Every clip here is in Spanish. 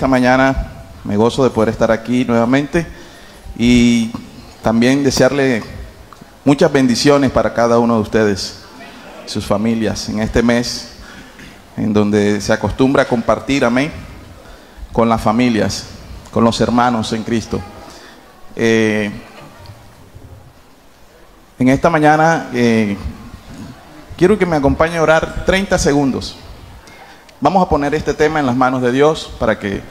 esta mañana me gozo de poder estar aquí nuevamente y también desearle muchas bendiciones para cada uno de ustedes, sus familias, en este mes en donde se acostumbra a compartir, amén, con las familias, con los hermanos en Cristo. En esta mañana quiero que me acompañe a orar 30 segundos. Vamos a poner este tema en las manos de Dios para que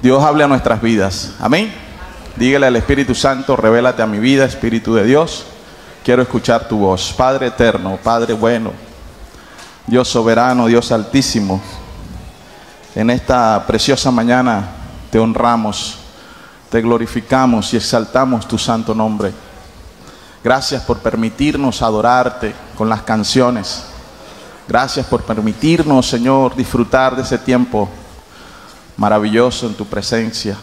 Dios hable a nuestras vidas. Amén. Dígale al Espíritu Santo: revélate a mi vida, Espíritu de Dios. Quiero escuchar tu voz. Padre eterno, Padre bueno, Dios soberano, Dios altísimo, en esta preciosa mañana te honramos, te glorificamos y exaltamos tu santo nombre. Gracias por permitirnos adorarte con las canciones. Gracias por permitirnos, Señor, disfrutar de ese tiempo maravilloso en tu presencia.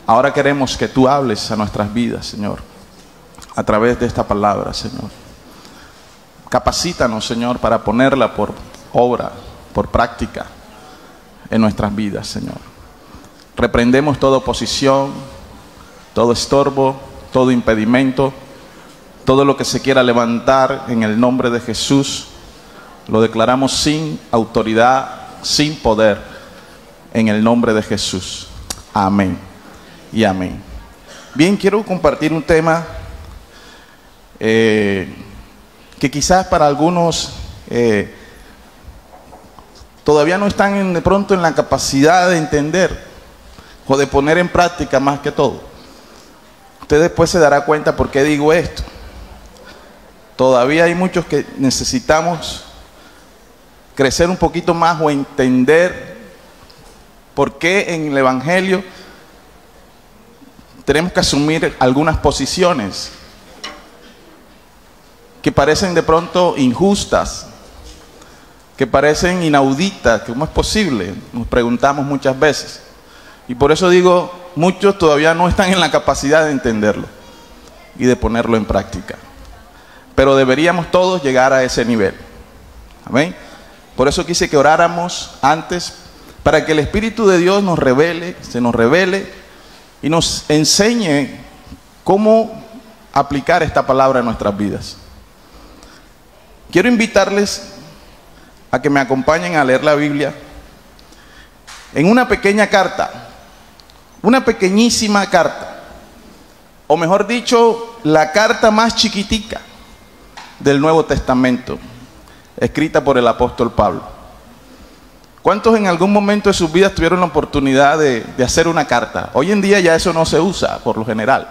Ahora queremos que tú hables a nuestras vidas, Señor, a través de esta palabra, Señor. Capacítanos, Señor, para ponerla por obra, por práctica en nuestras vidas, Señor. Reprendemos toda oposición, todo estorbo, todo impedimento, todo lo que se quiera levantar en el nombre de Jesús. Lo declaramos sin autoridad, sin poder, en el nombre de Jesús. Amén y amén. Bien, quiero compartir un tema que quizás para algunos todavía no están de pronto en la capacidad de entender o de poner en práctica, más que todo. Usted después se dará cuenta por qué digo esto. Todavía hay muchos que necesitamos crecer un poquito más o entender por qué en el Evangelio tenemos que asumir algunas posiciones que parecen de pronto injustas, que parecen inauditas. ¿Cómo es posible? Nos preguntamos muchas veces. Y por eso digo, muchos todavía no están en la capacidad de entenderlo y de ponerlo en práctica. Pero deberíamos todos llegar a ese nivel. Amén. Por eso quise que oráramos antes, para que el Espíritu de Dios nos revele, se nos revele y nos enseñe cómo aplicar esta palabra en nuestras vidas. Quiero invitarles a que me acompañen a leer la Biblia en una pequeña carta, una pequeñísima carta, o mejor dicho, la carta más chiquitica del Nuevo Testamento, escrita por el apóstol Pablo. ¿Cuántos en algún momento de sus vidas tuvieron la oportunidad de hacer una carta? Hoy en día ya eso no se usa por lo general,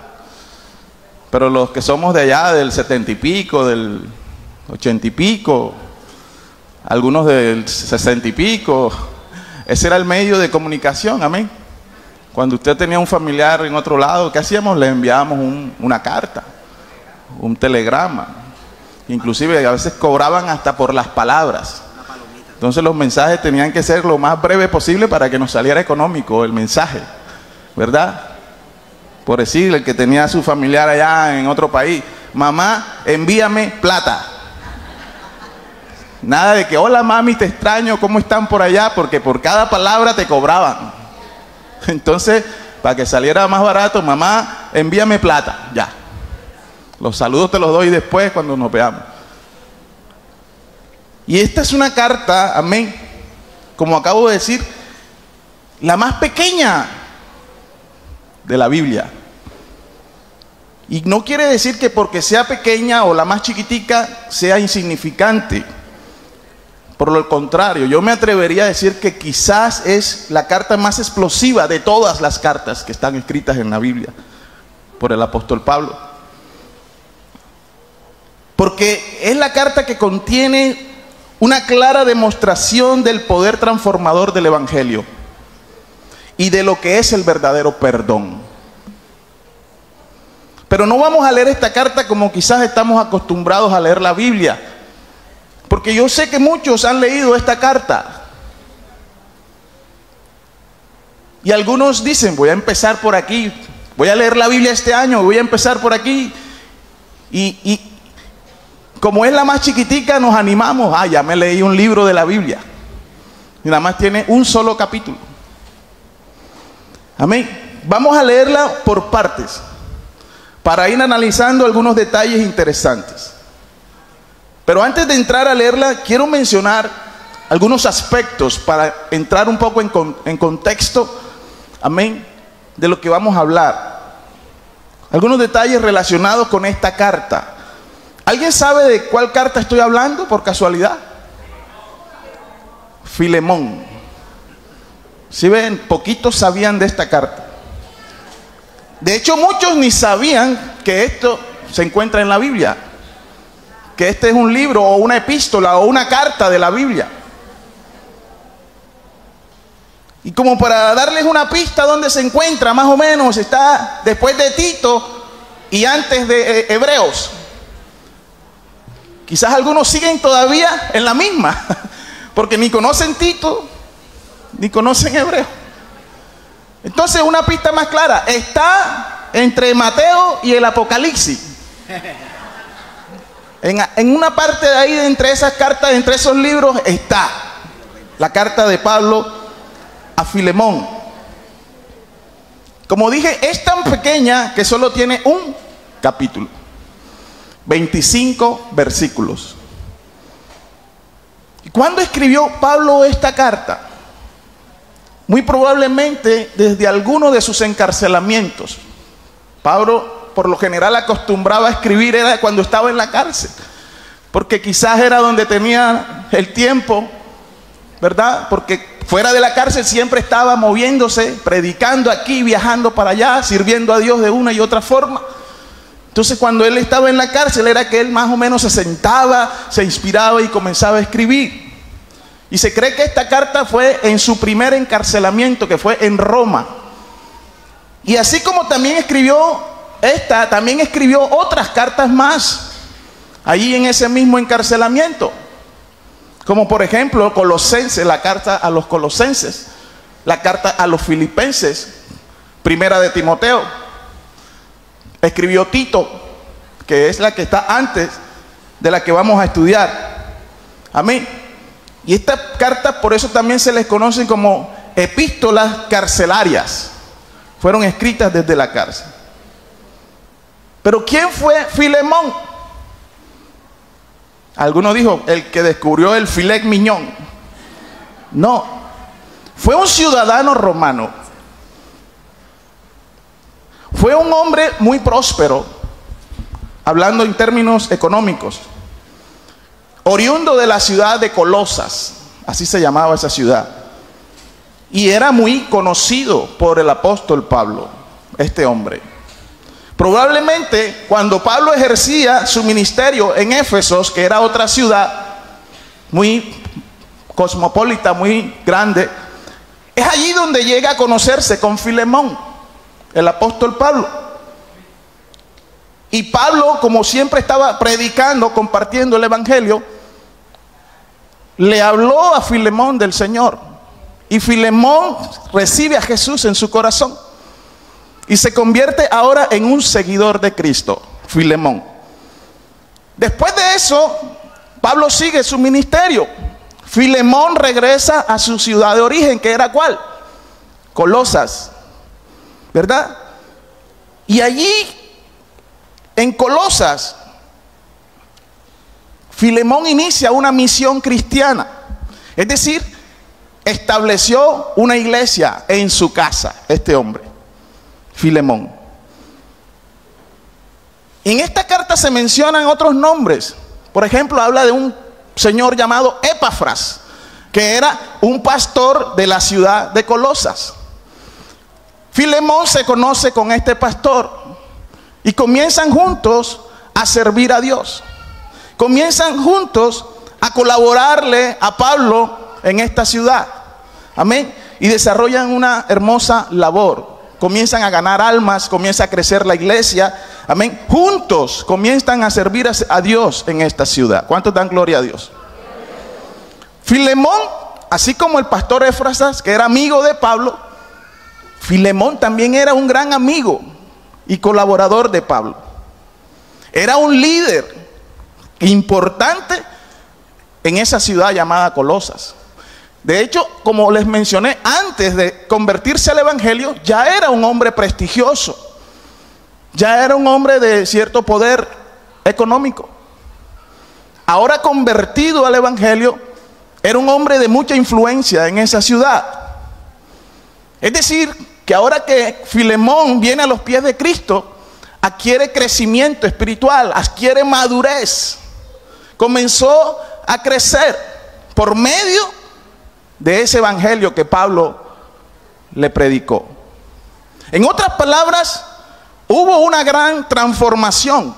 pero los que somos de allá del 70 y pico, del 80 y pico, algunos del 60 y pico, ese era el medio de comunicación. Amén. Cuando usted tenía un familiar en otro lado, ¿qué hacíamos? Le enviábamos una carta, un telegrama. Inclusive a veces cobraban hasta por las palabras. Entonces los mensajes tenían que ser lo más breve posible para que nos saliera económico el mensaje, ¿verdad? Por decir, el que tenía a su familiar allá en otro país: mamá, envíame plata. Nada de que hola mami, te extraño, ¿cómo están por allá? Porque por cada palabra te cobraban. Entonces, para que saliera más barato: mamá, envíame plata. Ya. Los saludos te los doy después cuando nos veamos. Y esta es una carta, amén, como acabo de decir, la más pequeña de la Biblia. Y no quiere decir que porque sea pequeña o la más chiquitica sea insignificante. Por lo contrario, yo me atrevería a decir que quizás es la carta más explosiva de todas las cartas que están escritas en la Biblia por el apóstol Pablo. Porque es la carta que contiene una clara demostración del poder transformador del Evangelio y de lo que es el verdadero perdón. Pero no vamos a leer esta carta como quizás estamos acostumbrados a leer la Biblia, porque yo sé que muchos han leído esta carta y algunos dicen: voy a empezar por aquí, voy a leer la Biblia este año, voy a empezar por aquí, y como es la más chiquitica, nos animamos: ya me leí un libro de la Biblia y nada más tiene un solo capítulo. Amén. Vamos a leerla por partes para ir analizando algunos detalles interesantes. Pero antes de entrar a leerla, quiero mencionar algunos aspectos para entrar un poco en contexto, amén, de lo que vamos a hablar. Algunos detalles relacionados con esta carta. ¿Alguien sabe de cuál carta estoy hablando por casualidad? Filemón. Si ven, poquitos sabían de esta carta. De hecho, muchos ni sabían que esto se encuentra en la Biblia, que este es un libro o una epístola o una carta de la Biblia. Y como para darles una pista donde se encuentra, más o menos está después de Tito y antes de Hebreos. Quizás algunos siguen todavía en la misma, porque ni conocen Tito ni conocen Hebreo. Entonces, una pista más clara, está entre Mateo y el Apocalipsis. En una parte de ahí, entre esas cartas, entre esos libros, está la carta de Pablo a Filemón. Como dije, es tan pequeña que solo tiene un capítulo, 25 versículos. ¿Y cuándo escribió Pablo esta carta? Muy probablemente desde alguno de sus encarcelamientos. Pablo, por lo general, acostumbraba a escribir era cuando estaba en la cárcel, porque quizás era donde tenía el tiempo, ¿verdad? Porque fuera de la cárcel siempre estaba moviéndose, predicando aquí, viajando para allá, sirviendo a Dios de una y otra forma. Entonces, cuando él estaba en la cárcel, era que él más o menos se sentaba, se inspiraba y comenzaba a escribir. Y se cree que esta carta fue en su primer encarcelamiento, que fue en Roma. Y así como también escribió esta, también escribió otras cartas más, allí en ese mismo encarcelamiento. Como por ejemplo, Colosenses, la carta a los Colosenses, la carta a los Filipenses, primera de Timoteo. Escribió Tito, que es la que está antes de la que vamos a estudiar. Amén. Y estas cartas, por eso también se les conocen como epístolas carcelarias. Fueron escritas desde la cárcel. Pero ¿quién fue Filemón? Alguno dijo, el que descubrió el filet mignon. No, fue un ciudadano romano. Fue un hombre muy próspero, hablando en términos económicos, oriundo de la ciudad de Colosas, así se llamaba esa ciudad, y era muy conocido por el apóstol Pablo, este hombre. Probablemente cuando Pablo ejercía su ministerio en Éfesos, que era otra ciudad muy cosmopolita, muy grande, es allí donde llega a conocerse con Filemón, el apóstol Pablo. Y Pablo, como siempre estaba predicando, compartiendo el evangelio, le habló a Filemón del Señor. Y Filemón recibe a Jesús en su corazón y se convierte ahora en un seguidor de Cristo, Filemón. Después de eso, Pablo sigue su ministerio. Filemón regresa a su ciudad de origen, que era ¿cuál? Colosas, ¿verdad? Y allí, en Colosas, Filemón inicia una misión cristiana. Es decir, estableció una iglesia en su casa, este hombre, Filemón. En esta carta se mencionan otros nombres. Por ejemplo, habla de un señor llamado Epafras, que era un pastor de la ciudad de Colosas. Filemón se conoce con este pastor y comienzan juntos a servir a Dios. Comienzan juntos a colaborarle a Pablo en esta ciudad. Amén. Y desarrollan una hermosa labor. Comienzan a ganar almas, comienza a crecer la iglesia. Amén. Juntos comienzan a servir a Dios en esta ciudad. ¿Cuántos dan gloria a Dios? Filemón, así como el pastor Éfrasas, que era amigo de Pablo, Filemón también era un gran amigo y colaborador de Pablo. Era un líder importante en esa ciudad llamada Colosas. De hecho, como les mencioné, antes de convertirse al evangelio, ya era un hombre prestigioso. Ya era un hombre de cierto poder económico. Ahora convertido al evangelio, era un hombre de mucha influencia en esa ciudad. Es decir, que ahora que Filemón viene a los pies de Cristo, adquiere crecimiento espiritual, adquiere madurez. Comenzó a crecer por medio de ese evangelio que Pablo le predicó. En otras palabras, hubo una gran transformación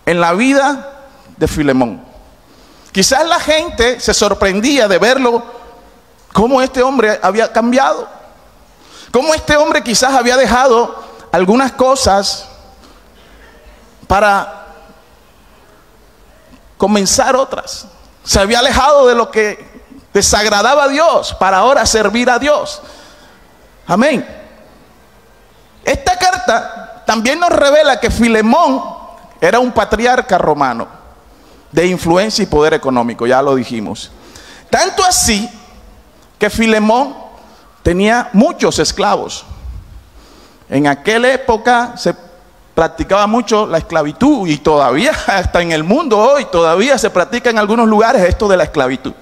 en la vida de Filemón. Quizás la gente se sorprendía de verlo, cómo este hombre había cambiado, cómo este hombre quizás había dejado algunas cosas para comenzar otras. Se había alejado de lo que desagradaba a Dios para ahora servir a Dios. Amén. Esta carta también nos revela que Filemón era un patriarca romano de influencia y poder económico, ya lo dijimos. Tanto así que Filemón tenía muchos esclavos. En aquella época se practicaba mucho la esclavitud y todavía hasta en el mundo hoy todavía se practica en algunos lugares esto de la esclavitud,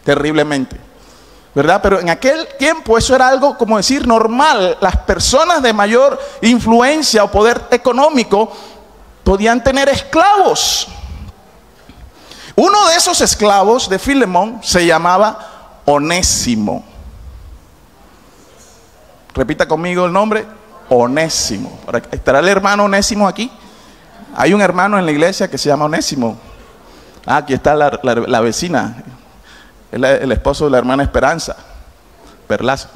terriblemente, ¿verdad? Pero en aquel tiempo eso era algo, como decir, normal. Las personas de mayor influencia o poder económico podían tener esclavos. Uno de esos esclavos de Filemón se llamaba Onésimo. Repita conmigo el nombre, Onésimo. ¿Estará el hermano Onésimo aquí? Hay un hermano en la iglesia que se llama Onésimo. Aquí está la vecina, el esposo de la hermana Esperanza, Perlaza.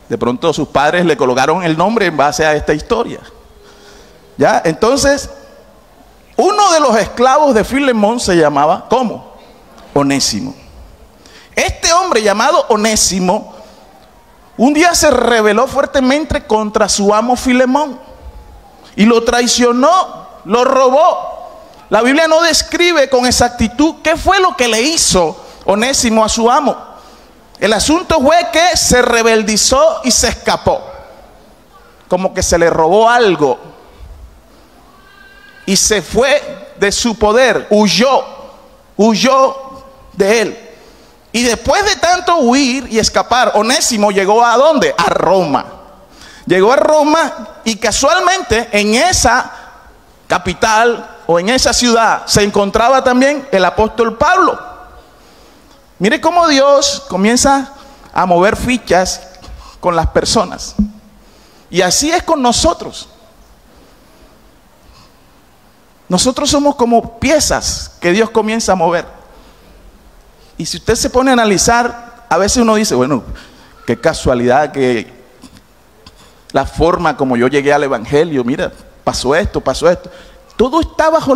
De pronto sus padres le colocaron el nombre en base a esta historia. ¿Ya? Entonces, uno de los esclavos de Filemón se llamaba, ¿cómo? Onésimo. Este hombre llamado Onésimo un día se rebeló fuertemente contra su amo Filemón y lo traicionó, lo robó. La Biblia no describe con exactitud qué fue lo que le hizo Onésimo a su amo. El asunto fue que se rebeldizó y se escapó, como que se le robó algo y se fue de su poder, huyó de él. Y después de tanto huir y escapar, Onésimo llegó ¿a dónde? A Roma. Llegó a Roma y casualmente en esa capital o en esa ciudad se encontraba también el apóstol Pablo. Mire cómo Dios comienza a mover fichas con las personas. Y así es con nosotros. Nosotros somos como piezas que Dios comienza a mover. Y si usted se pone a analizar, a veces uno dice, bueno, qué casualidad que la forma como yo llegué al evangelio, mira, pasó esto. Todo está bajo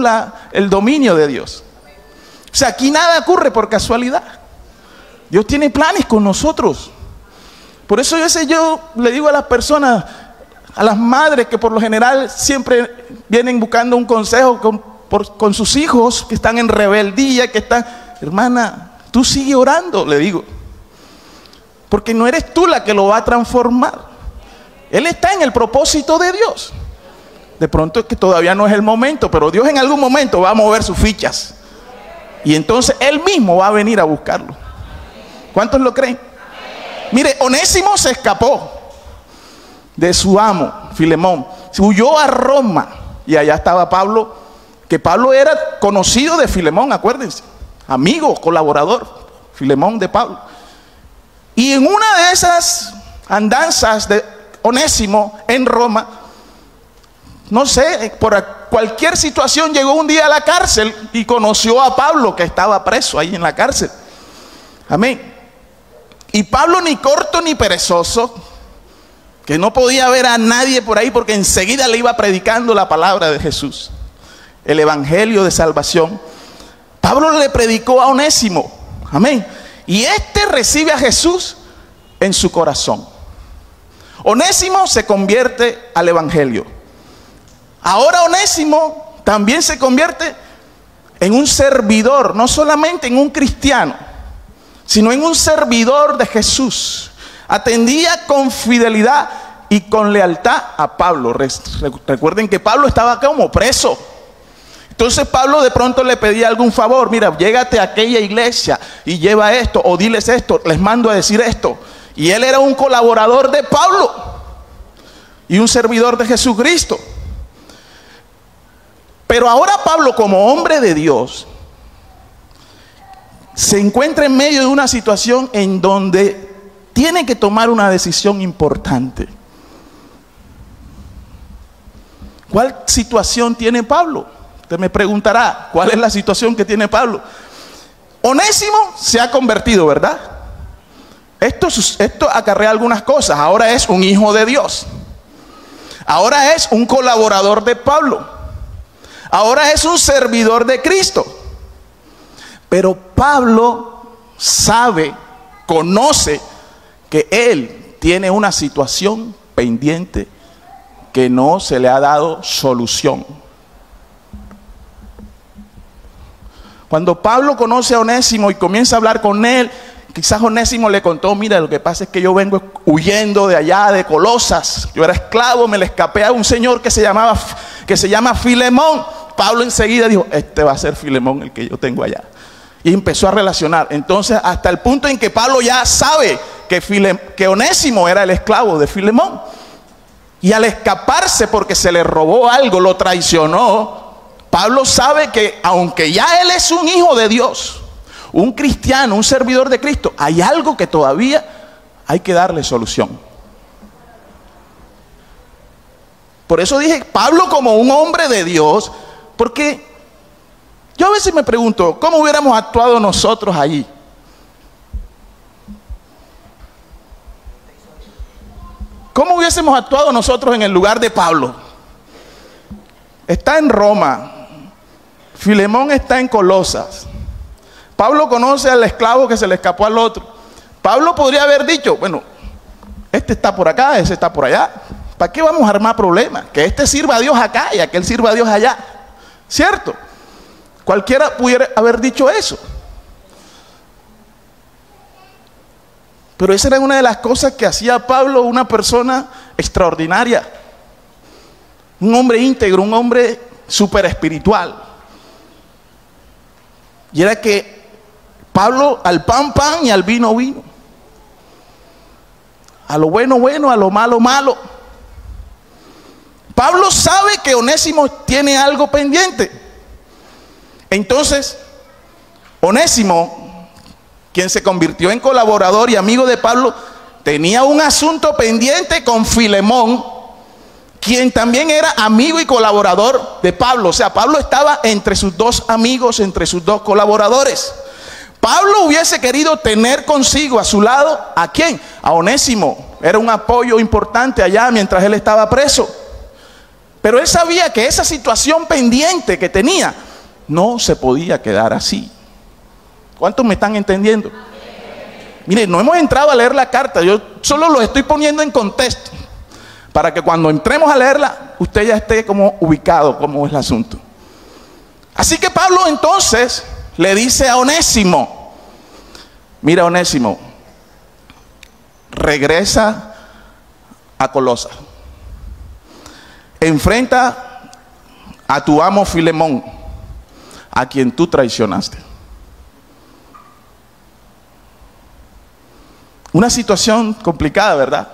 el dominio de Dios. O sea, aquí nada ocurre por casualidad. Dios tiene planes con nosotros. Por eso yo le digo a las personas, a las madres que por lo general siempre vienen buscando un consejo con sus hijos que están en rebeldía, que están, hermana, tú sigue orando, le digo, porque no eres tú la que lo va a transformar. Él está en el propósito de Dios. De pronto es que todavía no es el momento, pero Dios en algún momento va a mover sus fichas y entonces Él mismo va a venir a buscarlo. ¿Cuántos lo creen? Mire, Onésimo se escapó de su amo Filemón, se huyó a Roma y allá estaba Pablo, que Pablo era conocido de Filemón, acuérdense, amigo, colaborador, Filemón de Pablo. Y en una de esas andanzas de Onésimo en Roma, no sé, por cualquier situación llegó un día a la cárcel y conoció a Pablo que estaba preso ahí en la cárcel. Amén. Y Pablo, ni corto ni perezoso, que no podía ver a nadie por ahí porque enseguida le iba predicando la palabra de Jesús, el evangelio de salvación. Pablo le predicó a Onésimo, amén, y este recibe a Jesús en su corazón. Onésimo se convierte al evangelio. Ahora Onésimo también se convierte en un servidor, no solamente en un cristiano, sino en un servidor de Jesús. Atendía con fidelidad y con lealtad a Pablo. Recuerden que Pablo estaba como preso. Entonces Pablo de pronto le pedía algún favor. Mira, llégate a aquella iglesia y lleva esto, o diles esto, les mando a decir esto. Y él era un colaborador de Pablo y un servidor de Jesucristo. Pero ahora Pablo, como hombre de Dios, se encuentra en medio de una situación en donde tiene que tomar una decisión importante. ¿Cuál situación tiene Pablo? Usted me preguntará, ¿cuál es la situación que tiene Pablo? Onésimo se ha convertido, ¿verdad? Esto acarrea algunas cosas. Ahora es un hijo de Dios. Ahora es un colaborador de Pablo. Ahora es un servidor de Cristo. Pero Pablo sabe, conoce que él tiene una situación pendiente que no se le ha dado solución. Cuando Pablo conoce a Onésimo y comienza a hablar con él, quizás Onésimo le contó: mira, lo que pasa es que yo vengo huyendo de allá, de Colosas. Yo era esclavo, me le escapé a un señor que se llama Filemón. Pablo enseguida dijo: este va a ser Filemón el que yo tengo allá. Y empezó a relacionar. Entonces, hasta el punto en que Pablo ya sabe que Onésimo era el esclavo de Filemón. Y al escaparse porque se le robó algo, lo traicionó, Pablo sabe que aunque ya él es un hijo de Dios, un cristiano, un servidor de Cristo, hay algo que todavía hay que darle solución. Por eso dije Pablo como un hombre de Dios, porque yo a veces me pregunto, ¿cómo hubiéramos actuado nosotros allí? ¿Cómo hubiésemos actuado nosotros en el lugar de Pablo? Está en Roma, Filemón está en Colosas. Pablo conoce al esclavo que se le escapó al otro. Pablo podría haber dicho: bueno, este está por acá, ese está por allá. ¿Para qué vamos a armar problemas? Que este sirva a Dios acá y aquel sirva a Dios allá. ¿Cierto? Cualquiera pudiera haber dicho eso. Pero esa era una de las cosas que hacía Pablo, una persona extraordinaria. Un hombre íntegro, un hombre súper espiritual. Y era que Pablo al pan, pan y al vino, vino. A lo bueno, bueno, a lo malo, malo. Pablo sabe que Onésimo tiene algo pendiente. Entonces, Onésimo, quien se convirtió en colaborador y amigo de Pablo, tenía un asunto pendiente con Filemón, quien también era amigo y colaborador de Pablo. O sea, Pablo estaba entre sus dos amigos, entre sus dos colaboradores. Pablo hubiese querido tener consigo a su lado, ¿a quién? A Onésimo. Era un apoyo importante allá mientras él estaba preso. Pero él sabía que esa situación pendiente que tenía no se podía quedar así. ¿Cuántos me están entendiendo? Miren, no hemos entrado a leer la carta. Yo solo lo estoy poniendo en contexto para que cuando entremos a leerla, usted ya esté como ubicado cómo es el asunto. Así que Pablo entonces le dice a Onésimo: mira, Onésimo, regresa a Colosas. Enfrenta a tu amo Filemón, a quien tú traicionaste. Una situación complicada, ¿verdad?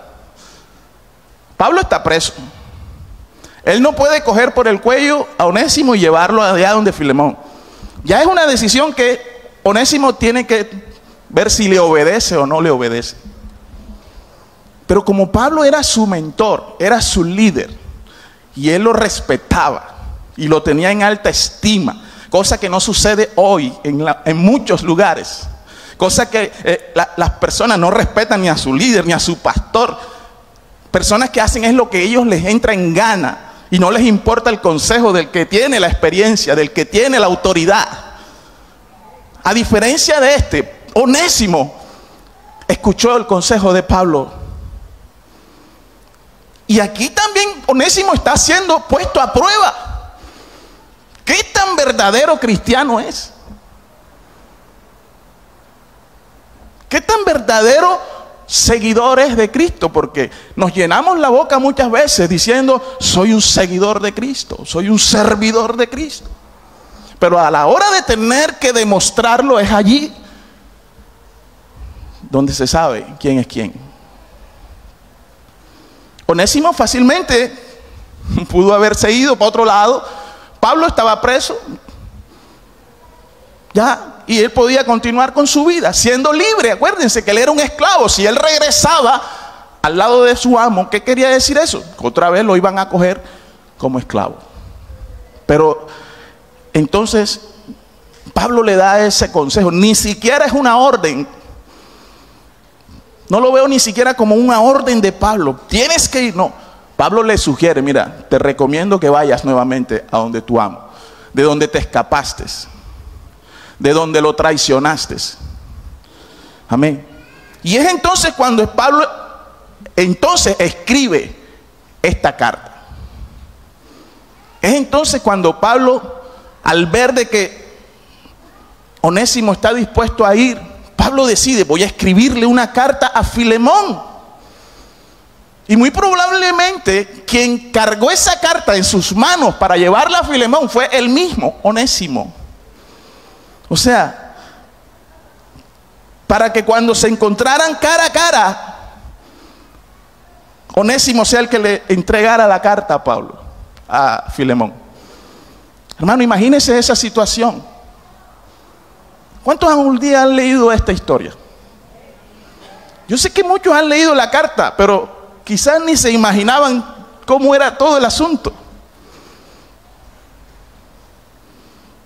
Pablo está preso. Él no puede coger por el cuello a Onésimo y llevarlo allá donde Filemón. Ya es una decisión que Onésimo tiene que ver si le obedece o no le obedece. Pero como Pablo era su mentor, era su líder, y él lo respetaba y lo tenía en alta estima, cosa que no sucede hoy en muchos lugares. Cosa que las personas no respetan ni a su líder ni a su pastor. Personas que hacen es lo que ellos les entra en gana y no les importa el consejo del que tiene la experiencia, del que tiene la autoridad. A diferencia de Onésimo escuchó el consejo de Pablo. Y aquí también Onésimo está siendo puesto a prueba. ¿Qué tan verdadero cristiano es? verdaderos seguidores de Cristo, porque nos llenamos la boca muchas veces diciendo: soy un seguidor de Cristo, soy un servidor de Cristo. Pero a la hora de tener que demostrarlo, es allí donde se sabe quién es quién. Onésimo fácilmente pudo haberse ido para otro lado. Pablo estaba preso ya, y él podía continuar con su vida siendo libre. Acuérdense que él era un esclavo. Si él regresaba al lado de su amo, ¿qué quería decir eso? Otra vez lo iban a coger como esclavo. Pero entonces Pablo le da ese consejo. Ni siquiera es una orden. No lo veo ni siquiera como una orden de Pablo: tienes que ir. No, Pablo le sugiere: mira, te recomiendo que vayas nuevamente a donde tu amo, de donde te escapaste, de donde lo traicionaste. Amén. Y es entonces cuando Pablo entonces escribe esta carta. Es entonces cuando Pablo, al ver de que Onésimo está dispuesto a ir, Pablo decide: voy a escribirle una carta a Filemón. Y muy probablemente quien cargó esa carta en sus manos para llevarla a Filemón fue el mismo Onésimo. O sea, para que cuando se encontraran cara a cara, Onésimo sea el que le entregara la carta a Pablo, a Filemón. Hermano, imagínese esa situación. ¿Cuántos algún día han leído esta historia? Yo sé que muchos han leído la carta, pero quizás ni se imaginaban cómo era todo el asunto.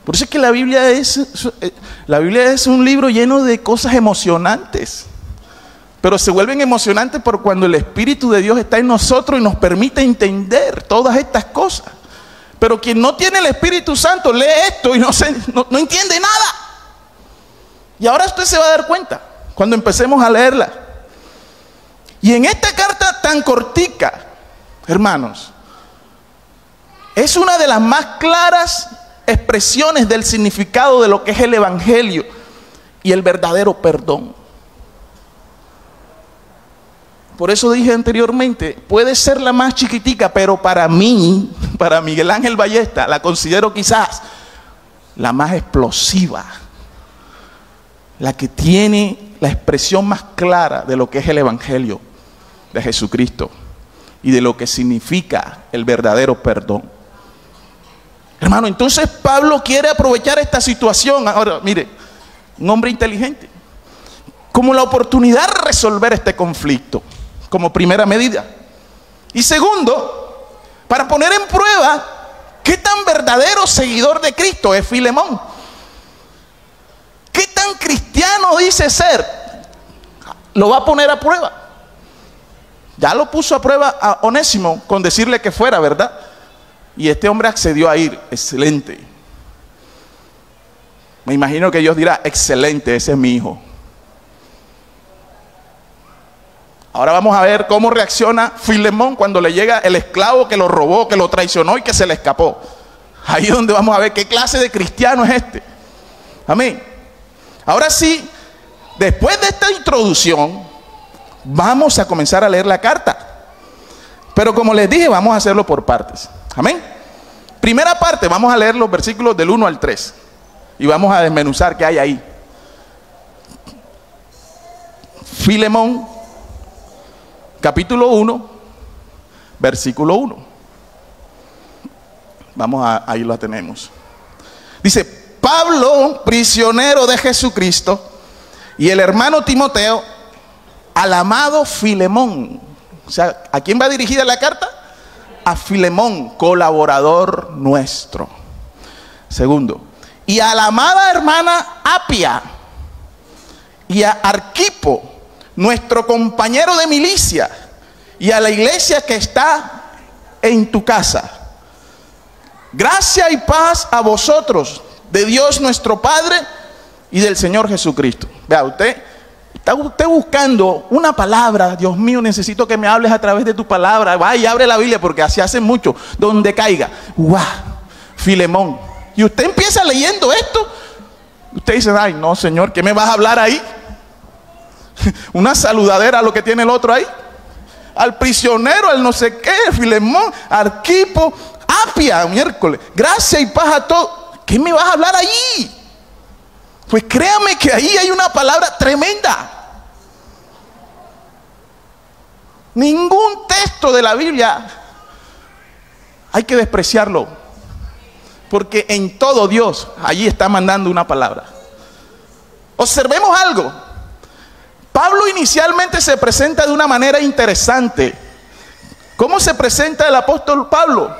Por eso es que la Biblia es un libro lleno de cosas emocionantes. Pero se vuelven emocionantes por cuando el Espíritu de Dios está en nosotros y nos permite entender todas estas cosas. Pero quien no tiene el Espíritu Santo lee esto y no entiende nada. Y ahora usted se va a dar cuenta cuando empecemos a leerla. Y en esta carta tan cortica, hermanos, es una de las más claras expresiones del significado de lo que es el Evangelio y el verdadero perdón. Por eso dije anteriormente, puede ser la más chiquitica, pero para mí, para Miguel Ángel Ballesta, la considero quizás la más explosiva, la que tiene la expresión más clara de lo que es el Evangelio de Jesucristo y de lo que significa el verdadero perdón. Hermano, entonces Pablo quiere aprovechar esta situación, ahora mire, un hombre inteligente, como la oportunidad de resolver este conflicto, como primera medida. Y segundo, para poner en prueba qué tan verdadero seguidor de Cristo es Filemón. ¿Qué tan cristiano dice ser? Lo va a poner a prueba. Ya lo puso a prueba a Onésimo con decirle que fuera, ¿verdad? Y este hombre accedió a ir. Excelente. Me imagino que Dios dirá: excelente, ese es mi hijo. Ahora vamos a ver cómo reacciona Filemón cuando le llega el esclavo que lo robó, que lo traicionó y que se le escapó. Ahí es donde vamos a ver qué clase de cristiano es este. Amén. Ahora sí, después de esta introducción, vamos a comenzar a leer la carta. Pero como les dije, vamos a hacerlo por partes. Amén. Primera parte, vamos a leer los versículos del 1 al 3. Y vamos a desmenuzar qué hay ahí. Filemón, capítulo 1, versículo 1. Ahí lo tenemos. Dice: Pablo, prisionero de Jesucristo, y el hermano Timoteo, al amado Filemón. O sea, ¿a quién va dirigida la carta? A Filemón, colaborador nuestro. Segundo, y a la amada hermana Apia, y a Arquipo, nuestro compañero de milicia, y a la iglesia que está en tu casa. Gracia y paz a vosotros, de Dios nuestro Padre y del Señor Jesucristo. Vea, usted está buscando una palabra. Dios mío, necesito que me hables a través de tu palabra. Va y abre la Biblia, porque así hace mucho. Donde caiga, ¡guau! Filemón. Y usted empieza leyendo esto. Usted dice: ay no, Señor, ¿qué me vas a hablar ahí? Una saludadera a lo que tiene el otro ahí. Al prisionero, al no sé qué, Filemón, Arquipo, Apia, miércoles. Gracia y paz a todos. ¿Qué me vas a hablar allí? Pues créame que ahí hay una palabra tremenda. Ningún texto de la Biblia hay que despreciarlo, porque en todo Dios allí está mandando una palabra. Observemos algo. Pablo inicialmente se presenta de una manera interesante. ¿Cómo se presenta el apóstol Pablo?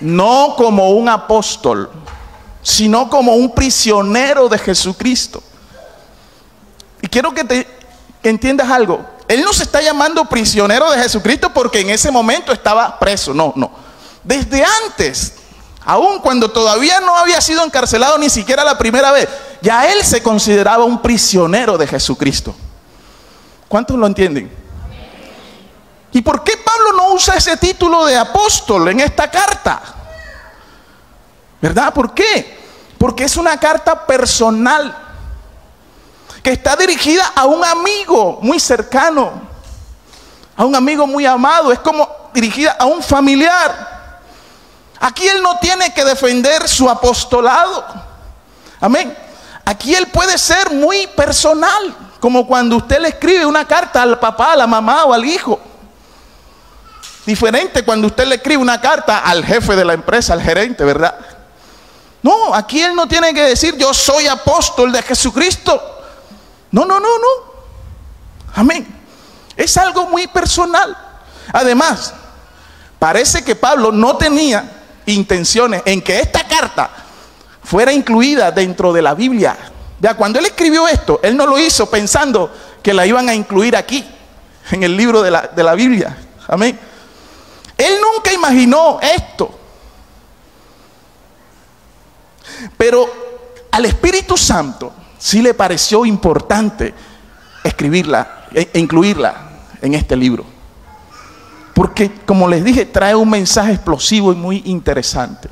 No como un apóstol, sino como un prisionero de Jesucristo. Y quiero que entiendas algo. Él no se está llamando prisionero de Jesucristo porque en ese momento estaba preso. No, no. Desde antes, aun cuando todavía no había sido encarcelado ni siquiera la primera vez, ya él se consideraba un prisionero de Jesucristo. ¿Cuántos lo entienden? ¿Y por qué Pablo no usa ese título de apóstol en esta carta? ¿Verdad? ¿Por qué? Porque es una carta personal que está dirigida a un amigo muy cercano, a un amigo muy amado. Es como dirigida a un familiar. Aquí él no tiene que defender su apostolado. Amén. Aquí él puede ser muy personal, como cuando usted le escribe una carta al papá, a la mamá o al hijo. Diferente cuando usted le escribe una carta al jefe de la empresa, al gerente, ¿verdad? No, aquí él no tiene que decir yo soy apóstol de Jesucristo. No, no, no, no. Amén. Es algo muy personal. Además, parece que Pablo no tenía intenciones en que esta carta fuera incluida dentro de la Biblia. Ya cuando él escribió esto, él no lo hizo pensando que la iban a incluir aquí, en el libro de la Biblia. Amén. Él nunca imaginó esto. Pero al Espíritu Santo sí le pareció importante escribirla e incluirla en este libro. Porque, como les dije, trae un mensaje explosivo y muy interesante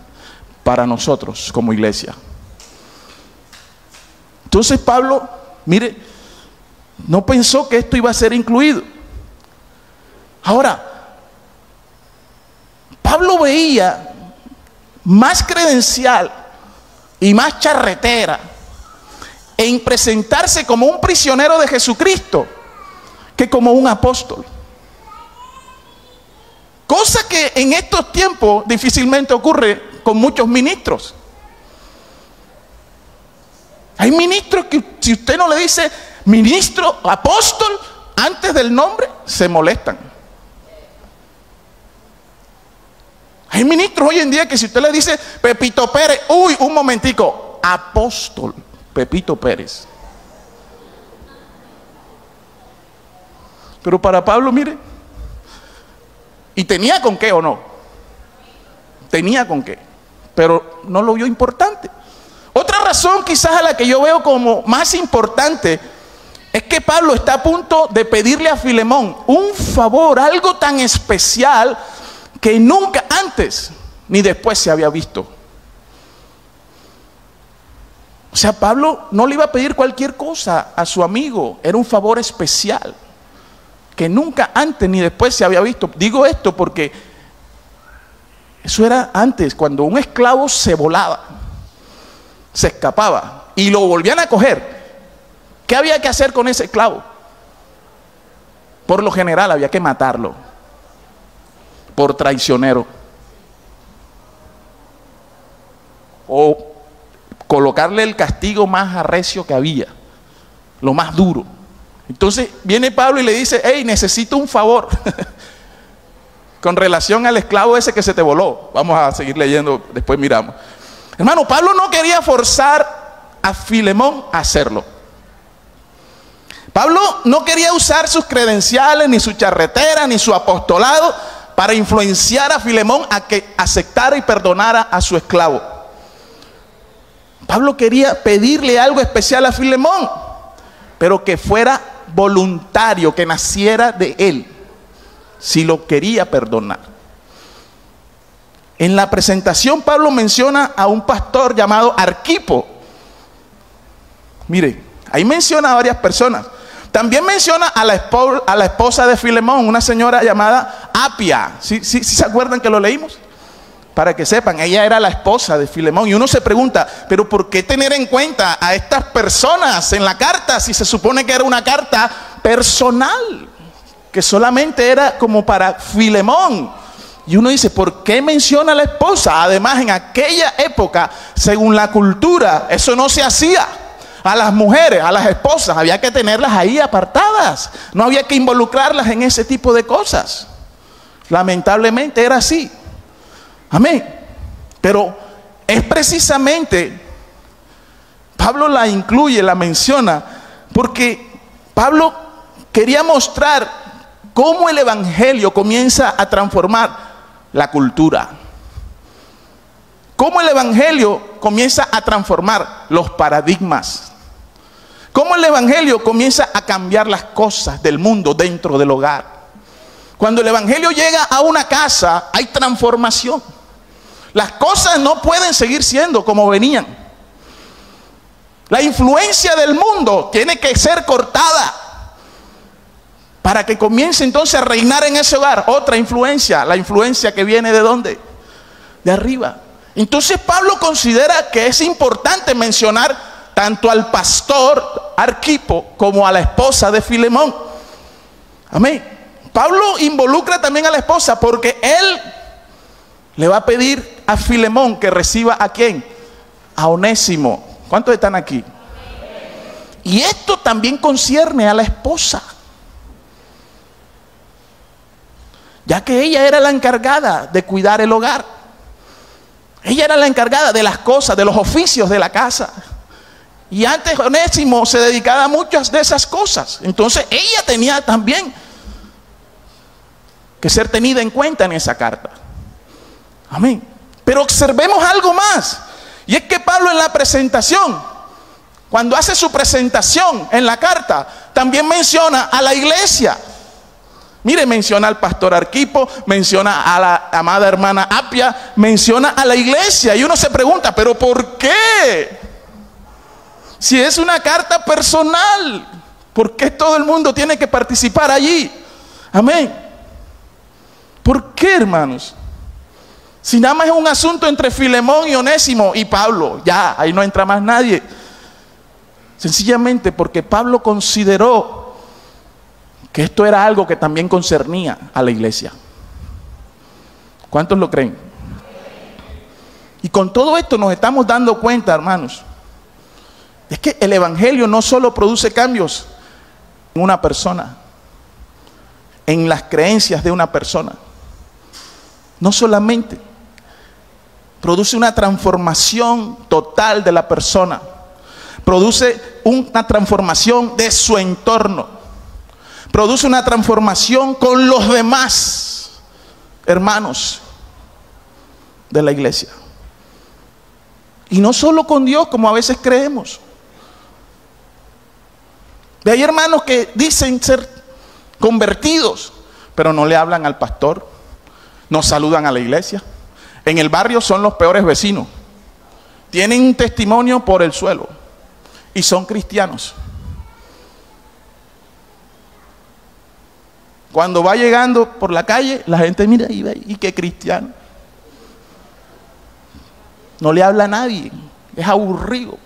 para nosotros como iglesia. Entonces Pablo, mire, no pensó que esto iba a ser incluido. Ahora, Pablo veía más credencial y más charretera en presentarse como un prisionero de Jesucristo que como un apóstol. Cosa que en estos tiempos difícilmente ocurre con muchos ministros. Hay ministros que si usted no le dice ministro, apóstol, antes del nombre, se molestan. Hay ministros hoy en día que si usted le dice Pepito Pérez, uy, un momentico, apóstol Pepito Pérez. Pero para Pablo, mire, y tenía con qué o no, tenía con qué, pero no lo vio importante. Otra razón quizás a la que yo veo como más importante es que Pablo está a punto de pedirle a Filemón un favor, algo tan especial que nunca antes ni después se había visto. O sea, Pablo no le iba a pedir cualquier cosa a su amigo, era un favor especial que nunca antes ni después se había visto. Digo esto porque eso era antes, cuando un esclavo se volaba, se escapaba y lo volvían a coger. ¿Qué había que hacer con ese esclavo? Por lo general había que matarlo por traicionero o colocarle el castigo más arrecio que había, lo más duro. Entonces viene Pablo y le dice, hey, necesito un favor con relación al esclavo ese que se te voló. Vamos a seguir leyendo, después miramos. Hermano, Pablo no quería forzar a Filemón a hacerlo. Pablo no quería usar sus credenciales, ni su charretera, ni su apostolado para influenciar a Filemón a que aceptara y perdonara a su esclavo. Pablo quería pedirle algo especial a Filemón, pero que fuera voluntario, que naciera de él, si lo quería perdonar. En la presentación Pablo menciona a un pastor llamado Arquipo. Mire, ahí menciona a varias personas, También menciona a la esposa de Filemón, una señora llamada Apia. ¿Sí se acuerdan que lo leímos? Para que sepan, ella era la esposa de Filemón. Y uno se pregunta, ¿pero por qué tener en cuenta a estas personas en la carta si se supone que era una carta personal, que solamente era como para Filemón? Y uno dice, ¿por qué menciona a la esposa? Además, en aquella época, según la cultura, eso no se hacía. A las mujeres, a las esposas, había que tenerlas ahí apartadas. No había que involucrarlas en ese tipo de cosas. Lamentablemente era así. Amén. Pero es precisamente, Pablo la incluye, la menciona, porque Pablo quería mostrar cómo el evangelio comienza a transformar la cultura. Cómo el evangelio comienza a transformar los paradigmas. Cómo el evangelio comienza a cambiar las cosas del mundo dentro del hogar. Cuando el evangelio llega a una casa, hay transformación. Las cosas no pueden seguir siendo como venían. La influencia del mundo tiene que ser cortada para que comience entonces a reinar en ese hogar otra influencia, la influencia que viene ¿de dónde? De arriba. Entonces Pablo considera que es importante mencionar tanto al pastor Arquipo como a la esposa de Filemón. Amén. Pablo involucra también a la esposa porque él le va a pedir a Filemón que reciba ¿a quién? A Onésimo. ¿Cuántos están aquí? Y esto también concierne a la esposa, ya que ella era la encargada de cuidar el hogar. Ella era la encargada de las cosas, de los oficios de la casa. Y antes Onésimo se dedicaba a muchas de esas cosas. Entonces ella tenía también que ser tenida en cuenta en esa carta. Amén. Pero observemos algo más. Y es que Pablo en la presentación, cuando hace su presentación en la carta, también menciona a la iglesia. Mire, menciona al pastor Arquipo, menciona a la amada hermana Apia, menciona a la iglesia. Y uno se pregunta, ¿pero por qué? Si es una carta personal, ¿por qué todo el mundo tiene que participar allí? Amén. ¿Por qué, hermanos? Si nada más es un asunto entre Filemón y Onésimo y Pablo, ya, ahí no entra más nadie. Sencillamente porque Pablo consideró que esto era algo que también concernía a la iglesia. ¿Cuántos lo creen? Y con todo esto nos estamos dando cuenta, hermanos, es que el evangelio no solo produce cambios en una persona, en las creencias de una persona. No solamente produce una transformación total de la persona, produce una transformación de su entorno, produce una transformación con los demás hermanos de la iglesia. Y no solo con Dios, como a veces creemos. Hay hermanos que dicen ser convertidos, pero no le hablan al pastor, no saludan a la iglesia. En el barrio son los peores vecinos. Tienen un testimonio por el suelo y son cristianos. Cuando va llegando por la calle, la gente mira y ve, ¿y qué cristiano? No le habla a nadie, es aburrido.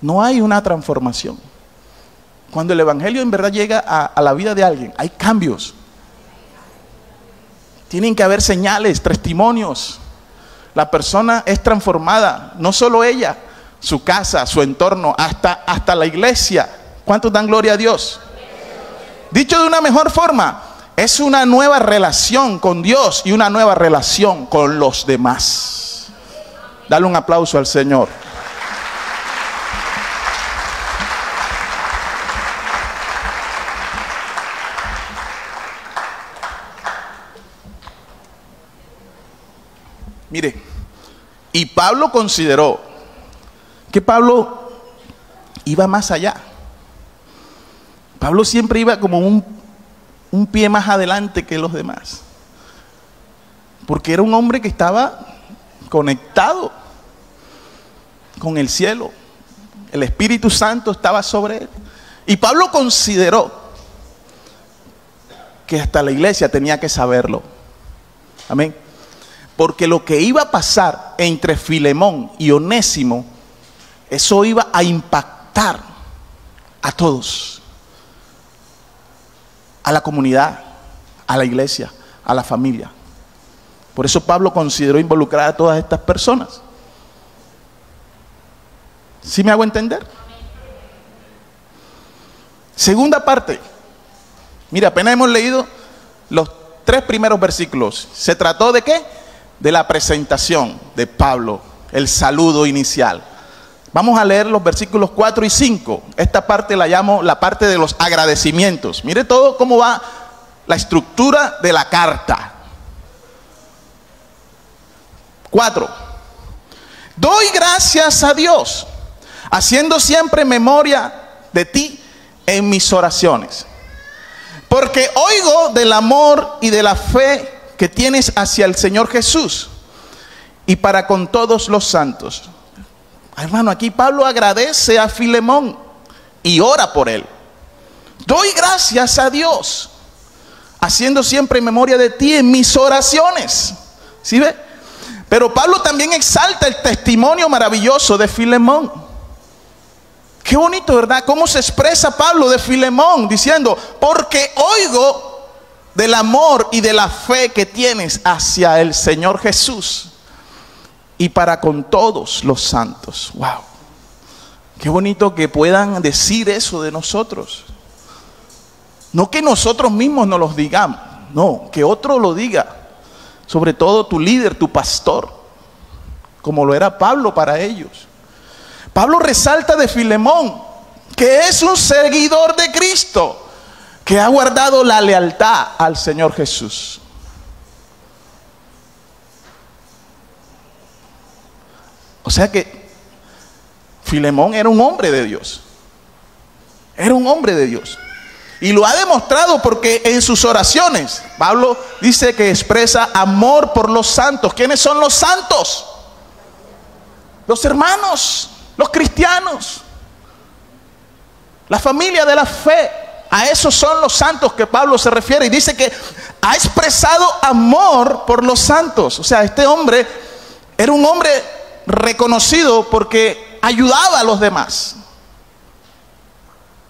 No hay una transformación. Cuando el evangelio en verdad llega a la vida de alguien, hay cambios. Tienen que haber señales, testimonios. La persona es transformada, no solo ella, su casa, su entorno, hasta la iglesia. ¿Cuántos dan gloria a Dios? Dicho de una mejor forma, es una nueva relación con Dios y una nueva relación con los demás. Dale un aplauso al Señor. Mire, y Pablo consideró que Pablo iba más allá. Pablo siempre iba como un pie más adelante que los demás, porque era un hombre que estaba conectado con el cielo. El Espíritu Santo estaba sobre él. Y Pablo consideró que hasta la iglesia tenía que saberlo. Amén. Porque lo que iba a pasar entre Filemón y Onésimo, eso iba a impactar a todos. A la comunidad, a la iglesia, a la familia. Por eso Pablo consideró involucrar a todas estas personas. ¿Sí me hago entender? Segunda parte. Mira, apenas hemos leído los 3 primeros versículos. ¿Se trató de qué? De la presentación de Pablo, el saludo inicial. Vamos a leer los versículos 4 y 5. Esta parte la llamo la parte de los agradecimientos. Mire todo cómo va la estructura de la carta. 4. Doy gracias a Dios, haciendo siempre memoria de ti en mis oraciones, porque oigo del amor y de la fe que tienes hacia el Señor Jesús y para con todos los santos. Hermano, aquí Pablo agradece a Filemón y ora por él. Doy gracias a Dios, haciendo siempre memoria de ti en mis oraciones. ¿Sí ve? Pero Pablo también exalta el testimonio maravilloso de Filemón. Qué bonito, ¿verdad? Cómo se expresa Pablo de Filemón, diciendo, porque oigo del amor y de la fe que tienes hacia el Señor Jesús y para con todos los santos. Wow. Qué bonito que puedan decir eso de nosotros. No que nosotros mismos nos los digamos, no, que otro lo diga. Sobre todo tu líder, tu pastor, como lo era Pablo para ellos. Pablo resalta de Filemón que es un seguidor de Cristo, que ha guardado la lealtad al Señor Jesús. O sea que Filemón era un hombre de Dios. Era un hombre de Dios. Y lo ha demostrado porque en sus oraciones, Pablo dice que expresa amor por los santos. ¿Quiénes son los santos? Los hermanos, los cristianos, la familia de la fe. A esos son los santos que Pablo se refiere. Y dice que ha expresado amor por los santos. O sea, este hombre era un hombre reconocido porque ayudaba a los demás.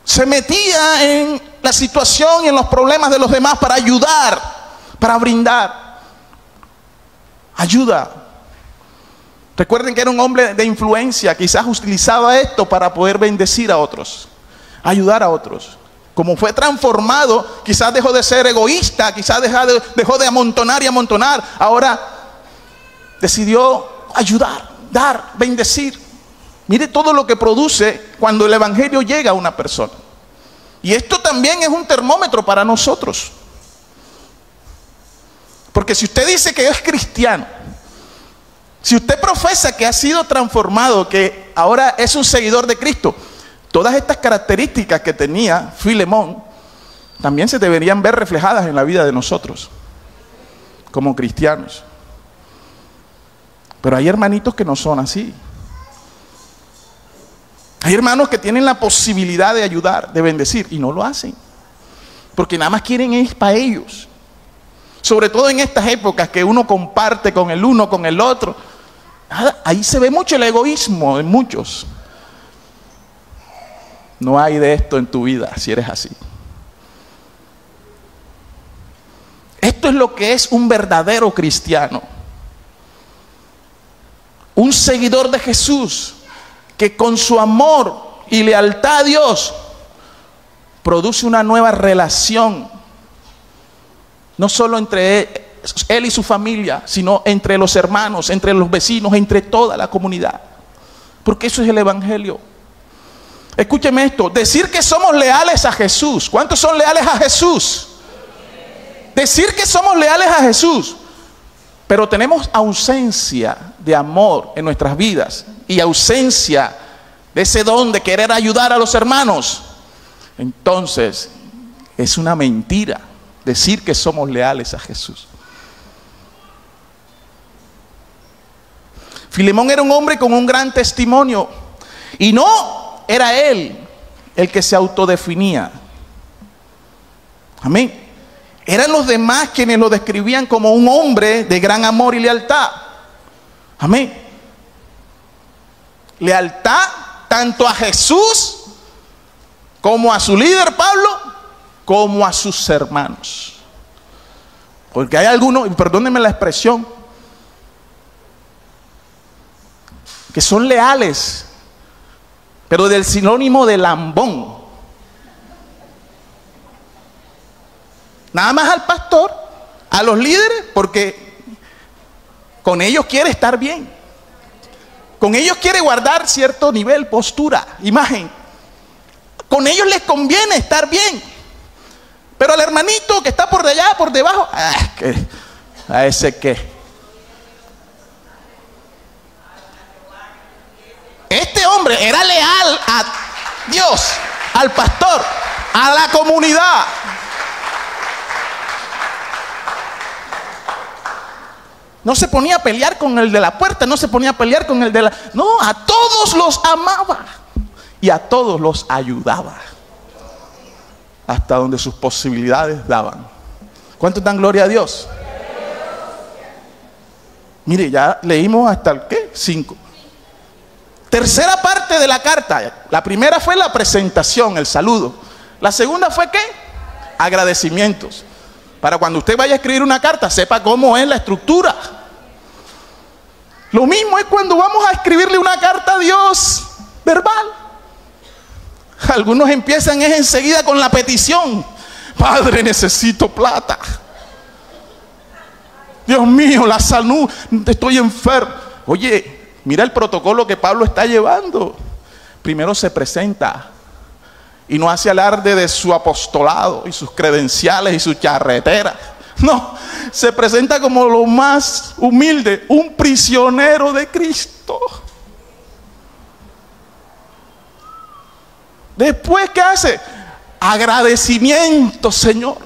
Se metía en la situación y en los problemas de los demás para ayudar, para brindar ayuda. Recuerden que era un hombre de influencia, quizás utilizaba esto para poder bendecir a otros, ayudar a otros. Como fue transformado, quizás dejó de ser egoísta, quizás dejó de amontonar y amontonar. Ahora decidió ayudar, dar, bendecir. Mire todo lo que produce cuando el evangelio llega a una persona. Y esto también es un termómetro para nosotros. Porque si usted dice que es cristiano, si usted profesa que ha sido transformado, que ahora es un seguidor de Cristo, todas estas características que tenía Filemón también se deberían ver reflejadas en la vida de nosotros como cristianos. Pero hay hermanitos que no son así. Hay hermanos que tienen la posibilidad de ayudar, de bendecir, y no lo hacen. Porque nada más quieren es para ellos. Sobre todo en estas épocas que uno comparte con el uno, con el otro. Ahí se ve mucho el egoísmo de muchos. No hay de esto en tu vida si eres así. Esto es lo que es un verdadero cristiano. Un seguidor de Jesús, que con su amor y lealtad a Dios produce una nueva relación, no solo entre él y su familia, sino entre los hermanos, entre los vecinos, entre toda la comunidad, porque eso es el evangelio. Escúcheme esto, decir que somos leales a Jesús. ¿Cuántos son leales a Jesús? Decir que somos leales a Jesús, pero tenemos ausencia de amor en nuestras vidas y ausencia de ese don de querer ayudar a los hermanos, entonces es una mentira decir que somos leales a Jesús. Filemón era un hombre con un gran testimonio, y no era él el que se autodefinía. Amén. Eran los demás quienes lo describían como un hombre de gran amor y lealtad. Amén. Lealtad tanto a Jesús como a su líder Pablo, como a sus hermanos. Porque hay algunos, y perdónenme la expresión, que son leales, pero del sinónimo de lambón. Nada más al pastor, a los líderes, porque con ellos quiere estar bien. Con ellos quiere guardar cierto nivel, postura, imagen. Con ellos les conviene estar bien. Pero al hermanito que está por allá, por debajo, ¿a ese qué? Este hombre era leal a Dios, al pastor, a la comunidad. No se ponía a pelear con el de la puerta, no se ponía a pelear con el de la... No, a todos los amaba y a todos los ayudaba hasta donde sus posibilidades daban. ¿Cuántos dan gloria a Dios? Mire, ya leímos hasta el ¿qué? 5. Tercera parte de la carta. La primera fue la presentación, el saludo. La segunda fue ¿qué? Agradecimientos. Para cuando usted vaya a escribir una carta, sepa cómo es la estructura. Lo mismo es cuando vamos a escribirle una carta a Dios, verbal. Algunos empiezan enseguida con la petición. Padre, necesito plata. Dios mío, la salud, estoy enfermo. Oye, mira el protocolo que Pablo está llevando. Primero se presenta y no hace alarde de su apostolado y sus credenciales y su charretera. No, se presenta como lo más humilde, un prisionero de Cristo. Después, ¿qué hace? Agradecimiento, Señor.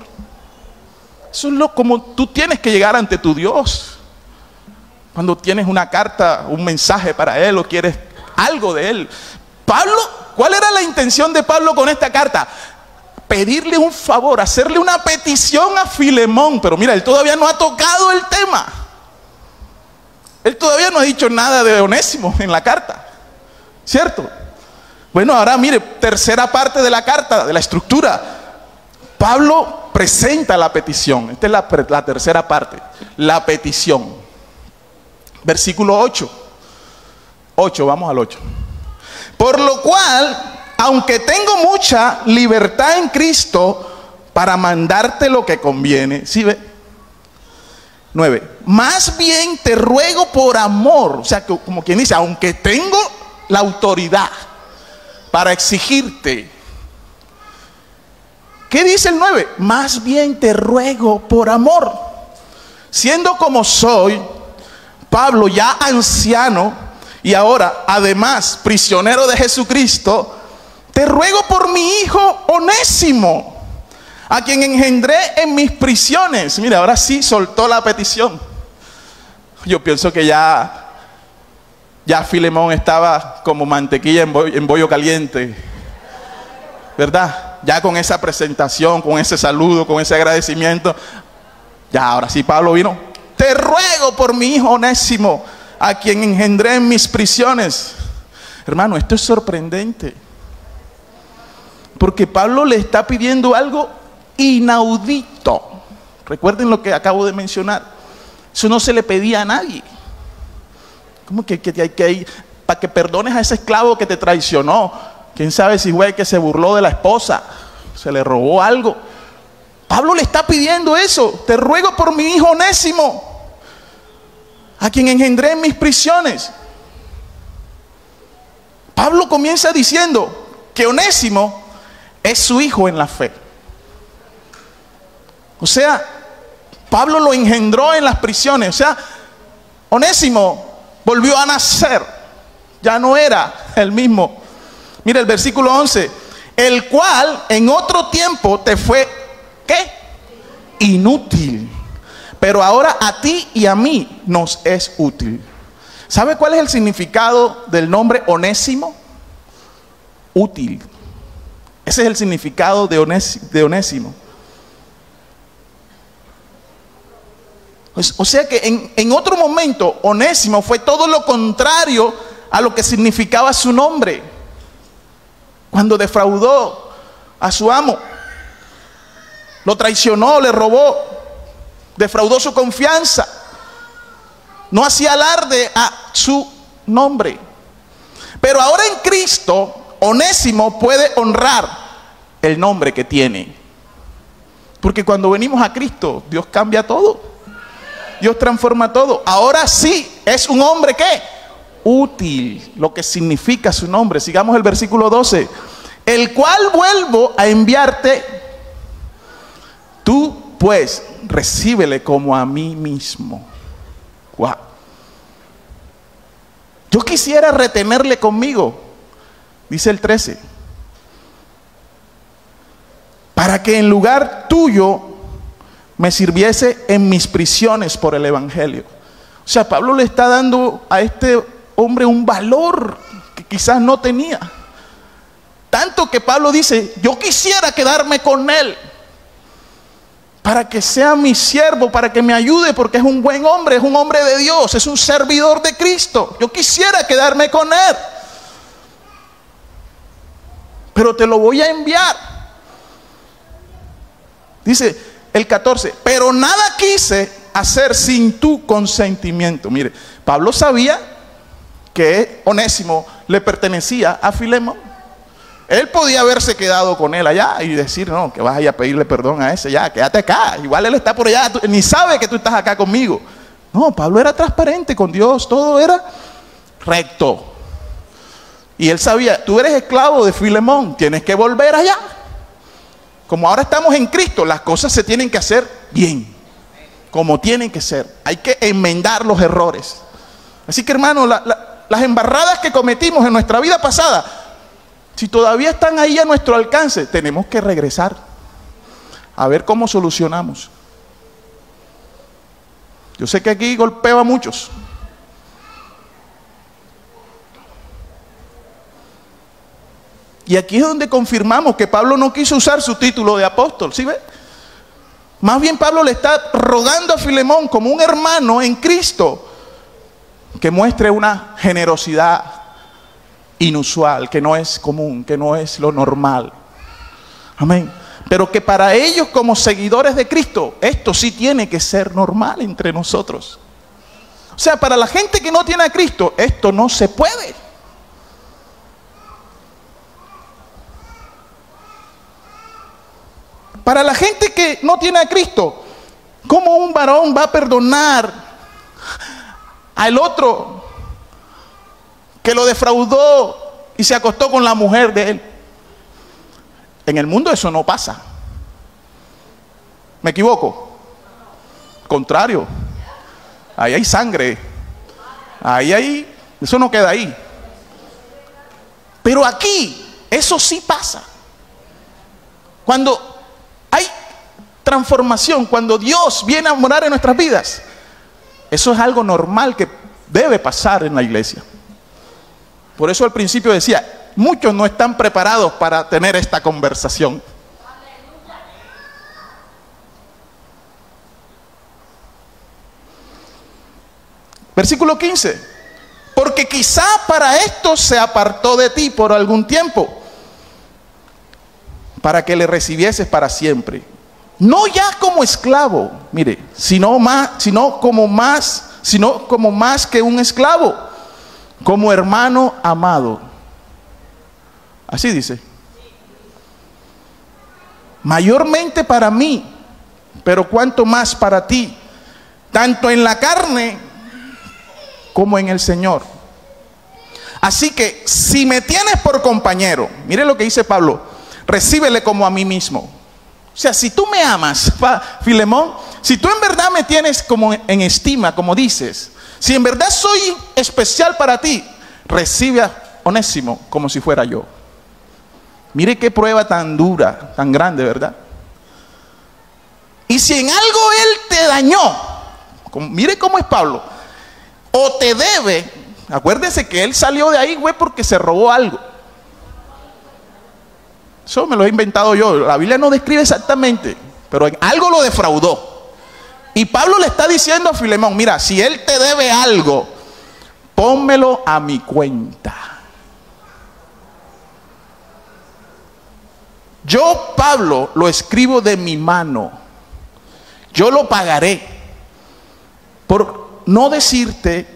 Eso es como tú tienes que llegar ante tu Dios. Cuando tienes una carta, un mensaje para Él o quieres algo de Él. Pablo, ¿cuál era la intención de Pablo con esta carta? Pedirle un favor, hacerle una petición a Filemón. Pero mira, él todavía no ha tocado el tema. Él todavía no ha dicho nada de Onésimo en la carta, ¿cierto? Bueno, ahora mire, tercera parte de la carta, de la estructura. Pablo presenta la petición. Esta es la tercera parte, la petición. Versículo 8. 8, vamos al 8. Por lo cual, aunque tengo mucha libertad en Cristo para mandarte lo que conviene. ¿Sí ve? 9. Más bien te ruego por amor. O sea, como quien dice, aunque tengo la autoridad para exigirte. ¿Qué dice el 9? Más bien te ruego por amor. Siendo como soy, Pablo, ya anciano y ahora además prisionero de Jesucristo, te ruego por mi hijo Onésimo, a quien engendré en mis prisiones. Mira, ahora sí soltó la petición. Yo pienso que ya Filemón estaba como mantequilla en bollo caliente, ¿verdad? Ya con esa presentación, con ese saludo, con ese agradecimiento. Ya ahora sí Pablo vino. Te ruego por mi hijo Onésimo, a quien engendré en mis prisiones. Hermano, esto es sorprendente. Porque Pablo le está pidiendo algo inaudito. Recuerden lo que acabo de mencionar. Eso no se le pedía a nadie. ¿Cómo que hay que ir para que perdones a ese esclavo que te traicionó? Quién sabe si fue que se burló de la esposa, se le robó algo. Pablo le está pidiendo eso. Te ruego por mi hijo Onésimo, a quien engendré en mis prisiones. Pablo comienza diciendo que Onésimo es su hijo en la fe. O sea, Pablo lo engendró en las prisiones. O sea, Onésimo volvió a nacer. Ya no era el mismo. Mira el versículo 11. El cual en otro tiempo te fue, ¿qué? Inútil. Pero ahora a ti y a mí nos es útil. ¿Sabe cuál es el significado del nombre Onésimo? Útil. Ese es el significado de Onésimo. O sea que en otro momento, Onésimo fue todo lo contrario a lo que significaba su nombre. Cuando defraudó a su amo, lo traicionó, le robó, defraudó su confianza, no hacía alarde a su nombre. Pero ahora en Cristo, Onésimo puede honrar el nombre que tiene. Porque cuando venimos a Cristo, Dios cambia todo. Dios transforma todo. Ahora sí, es un hombre ¿qué? Útil, lo que significa su nombre. Sigamos el versículo 12. El cual vuelvo a enviarte, tú pues recíbele como a mí mismo. Wow. Yo quisiera retenerle conmigo, dice el 13, para que en lugar tuyo me sirviese en mis prisiones por el evangelio. O sea, Pablo le está dando a este hombre un valor que quizás no tenía. Tanto que Pablo dice, yo quisiera quedarme con él para que sea mi siervo, para que me ayude, porque es un buen hombre, es un hombre de Dios, es un servidor de Cristo. Yo quisiera quedarme con él, pero te lo voy a enviar. Dice el 14, pero nada quise hacer sin tu consentimiento. Mire, Pablo sabía que Onésimo le pertenecía a Filemón. Él podía haberse quedado con él allá y decir, no, que vas a ir a pedirle perdón a ese, ya, quédate acá. Igual él está por allá, ni sabe que tú estás acá conmigo. No, Pablo era transparente con Dios, todo era recto. Y él sabía, tú eres esclavo de Filemón, tienes que volver allá. Como ahora estamos en Cristo, las cosas se tienen que hacer bien, como tienen que ser. Hay que enmendar los errores. Así que hermano, las embarradas que cometimos en nuestra vida pasada, si todavía están ahí a nuestro alcance, tenemos que regresar a ver cómo solucionamos. Yo sé que aquí golpeo a muchos. Y aquí es donde confirmamos que Pablo no quiso usar su título de apóstol, ¿sí ve? Más bien Pablo le está rogando a Filemón como un hermano en Cristo que muestre una generosidad inusual, que no es común, que no es lo normal. Amén. Pero que para ellos como seguidores de Cristo, esto sí tiene que ser normal entre nosotros. O sea, para la gente que no tiene a Cristo, esto no se puede. Para la gente que no tiene a Cristo, ¿cómo un varón va a perdonar al otro que lo defraudó y se acostó con la mujer de él? En el mundo eso no pasa. ¿Me equivoco? Contrario. Ahí hay sangre. Eso no queda ahí. Pero aquí, eso sí pasa. Cuando hay transformación, cuando Dios viene a morar en nuestras vidas, eso es algo normal que debe pasar en la iglesia. Por eso al principio decía, muchos no están preparados para tener esta conversación. Versículo 15. Porque quizá para esto se apartó de ti por algún tiempo, para que le recibieses para siempre. No ya como esclavo, mire, sino como más que un esclavo, como hermano amado. Así dice. Mayormente para mí, pero cuanto más para ti, tanto en la carne como en el Señor. Así que si me tienes por compañero, mire lo que dice Pablo, recíbele como a mí mismo. O sea, si tú me amas, Filemón, si tú en verdad me tienes como en estima, como dices, si en verdad soy especial para ti, recibe a Onésimo como si fuera yo. Mire qué prueba tan dura, tan grande, ¿verdad? Y si en algo él te dañó, mire cómo es Pablo, o te debe, acuérdense que él salió de ahí, güey, porque se robó algo. Eso me lo he inventado yo. La Biblia no describe exactamente, pero en algo lo defraudó. Y Pablo le está diciendo a Filemón, mira, si él te debe algo, pónmelo a mi cuenta. Yo, Pablo, lo escribo de mi mano. Yo lo pagaré. Por no decirte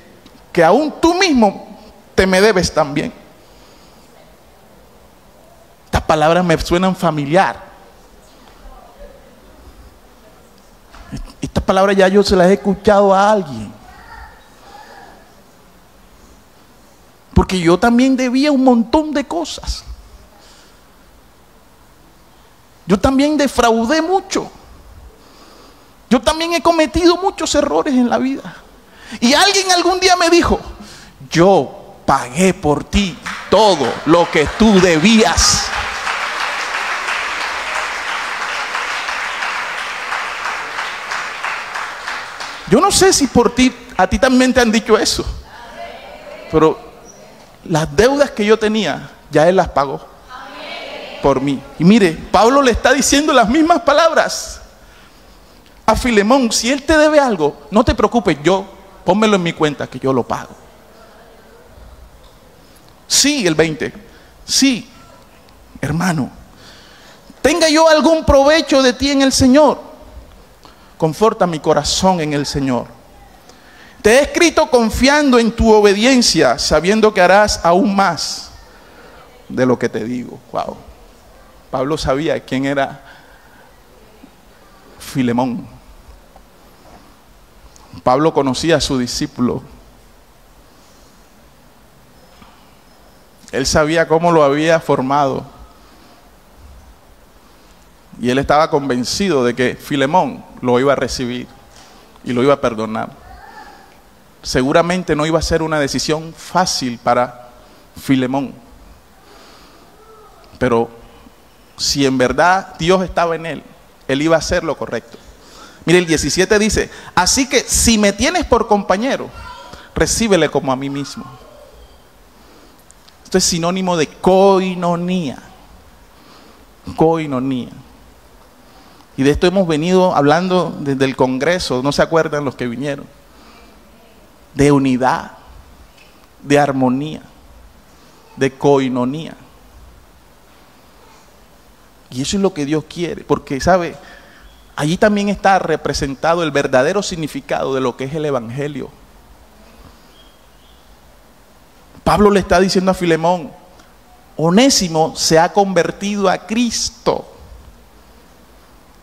que aún tú mismo te me debes también. Estas palabras me suenan familiar. Estas palabras ya yo se las he escuchado a alguien. Porque yo también debía un montón de cosas. Yo también defraudé mucho. Yo también he cometido muchos errores en la vida. Y alguien algún día me dijo, yo pagué por ti todo lo que tú debías. Yo no sé si por ti, a ti también te han dicho eso. Pero las deudas que yo tenía, ya Él las pagó por mí. Y mire, Pablo le está diciendo las mismas palabras a Filemón. Si él te debe algo, no te preocupes, pónmelo en mi cuenta que yo lo pago. Sí, el 20. Sí, hermano, tenga yo algún provecho de ti en el Señor, conforta mi corazón en el Señor. Te he escrito confiando en tu obediencia, sabiendo que harás aún más de lo que te digo. Wow. Pablo sabía quién era Filemón. Pablo conocía a su discípulo. Él sabía cómo lo había formado. Y él estaba convencido de que Filemón lo iba a recibir y lo iba a perdonar. Seguramente no iba a ser una decisión fácil para Filemón. Pero si en verdad Dios estaba en él, él iba a hacer lo correcto. Mire, el 17 dice, así que si me tienes por compañero, recíbele como a mí mismo. Esto es sinónimo de koinonía. Koinonía. Y de esto hemos venido hablando desde el Congreso, ¿no se acuerdan los que vinieron? De unidad, de armonía, de koinonía. Y eso es lo que Dios quiere, porque, ¿sabe? Allí también está representado el verdadero significado de lo que es el Evangelio. Pablo le está diciendo a Filemón, Onésimo se ha convertido a Cristo.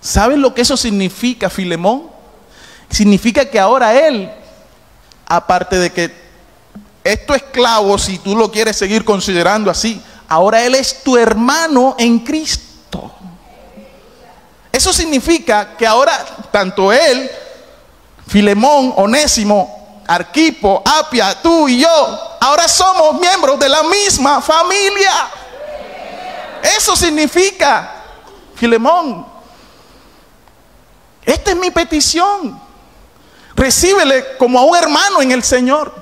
¿Sabes lo que eso significa, Filemón? Significa que ahora él, aparte de que es tu esclavo, si tú lo quieres seguir considerando así, ahora él es tu hermano en Cristo. Eso significa que ahora tanto él, Filemón, Onésimo, Arquipo, Apia, tú y yo, ahora somos miembros de la misma familia. Eso significa, Filemón, esta es mi petición. Recíbele como a un hermano en el Señor.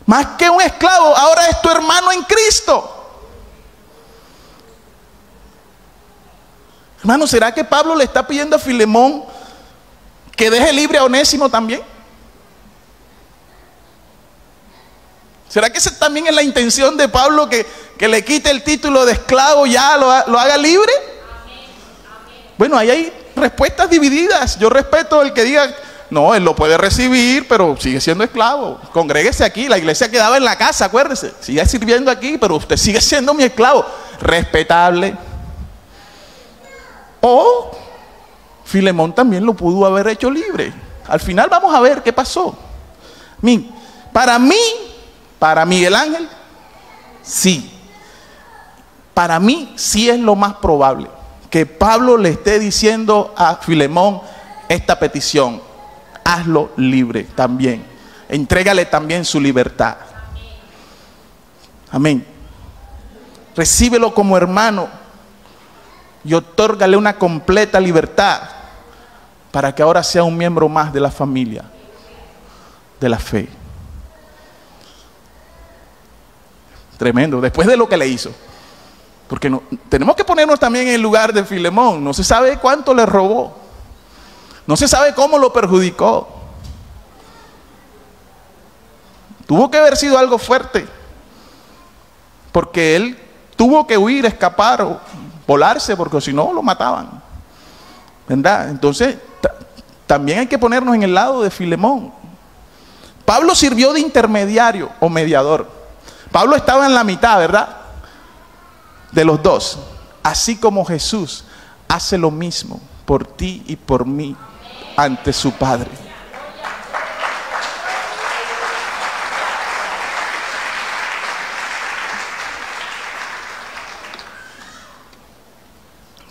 Más que un esclavo, ahora es tu hermano en Cristo. Hermano, ¿será que Pablo le está pidiendo a Filemón que deje libre a Onésimo también? ¿Será que esa también es la intención de Pablo, que le quite el título de esclavo, ya lo haga libre? Bueno, ahí hay respuestas divididas. Yo respeto el que diga, no, él lo puede recibir, pero sigue siendo esclavo. Congréguese aquí, la iglesia quedaba en la casa, acuérdese. Sigue sirviendo aquí, pero usted sigue siendo mi esclavo. Respetable. O Filemón también lo pudo haber hecho libre. Al final vamos a ver qué pasó. Para Miguel Ángel, sí. Para mí sí es lo más probable que Pablo le esté diciendo a Filemón esta petición. Hazlo libre también. Entrégale también su libertad. Amén. Recíbelo como hermano y otórgale una completa libertad para que ahora sea un miembro más de la familia de la fe. Tremendo, después de lo que le hizo. Porque tenemos que ponernos también en el lugar de Filemón. No se sabe cuánto le robó. No se sabe cómo lo perjudicó. Tuvo que haber sido algo fuerte. Porque él tuvo que huir, escapar o volarse, porque si no lo mataban. ¿Verdad? Entonces, también hay que ponernos en el lado de Filemón. Pablo sirvió de intermediario o mediador. Pablo estaba en la mitad, ¿verdad? De los dos. Así como Jesús hace lo mismo por ti y por mí ante su Padre.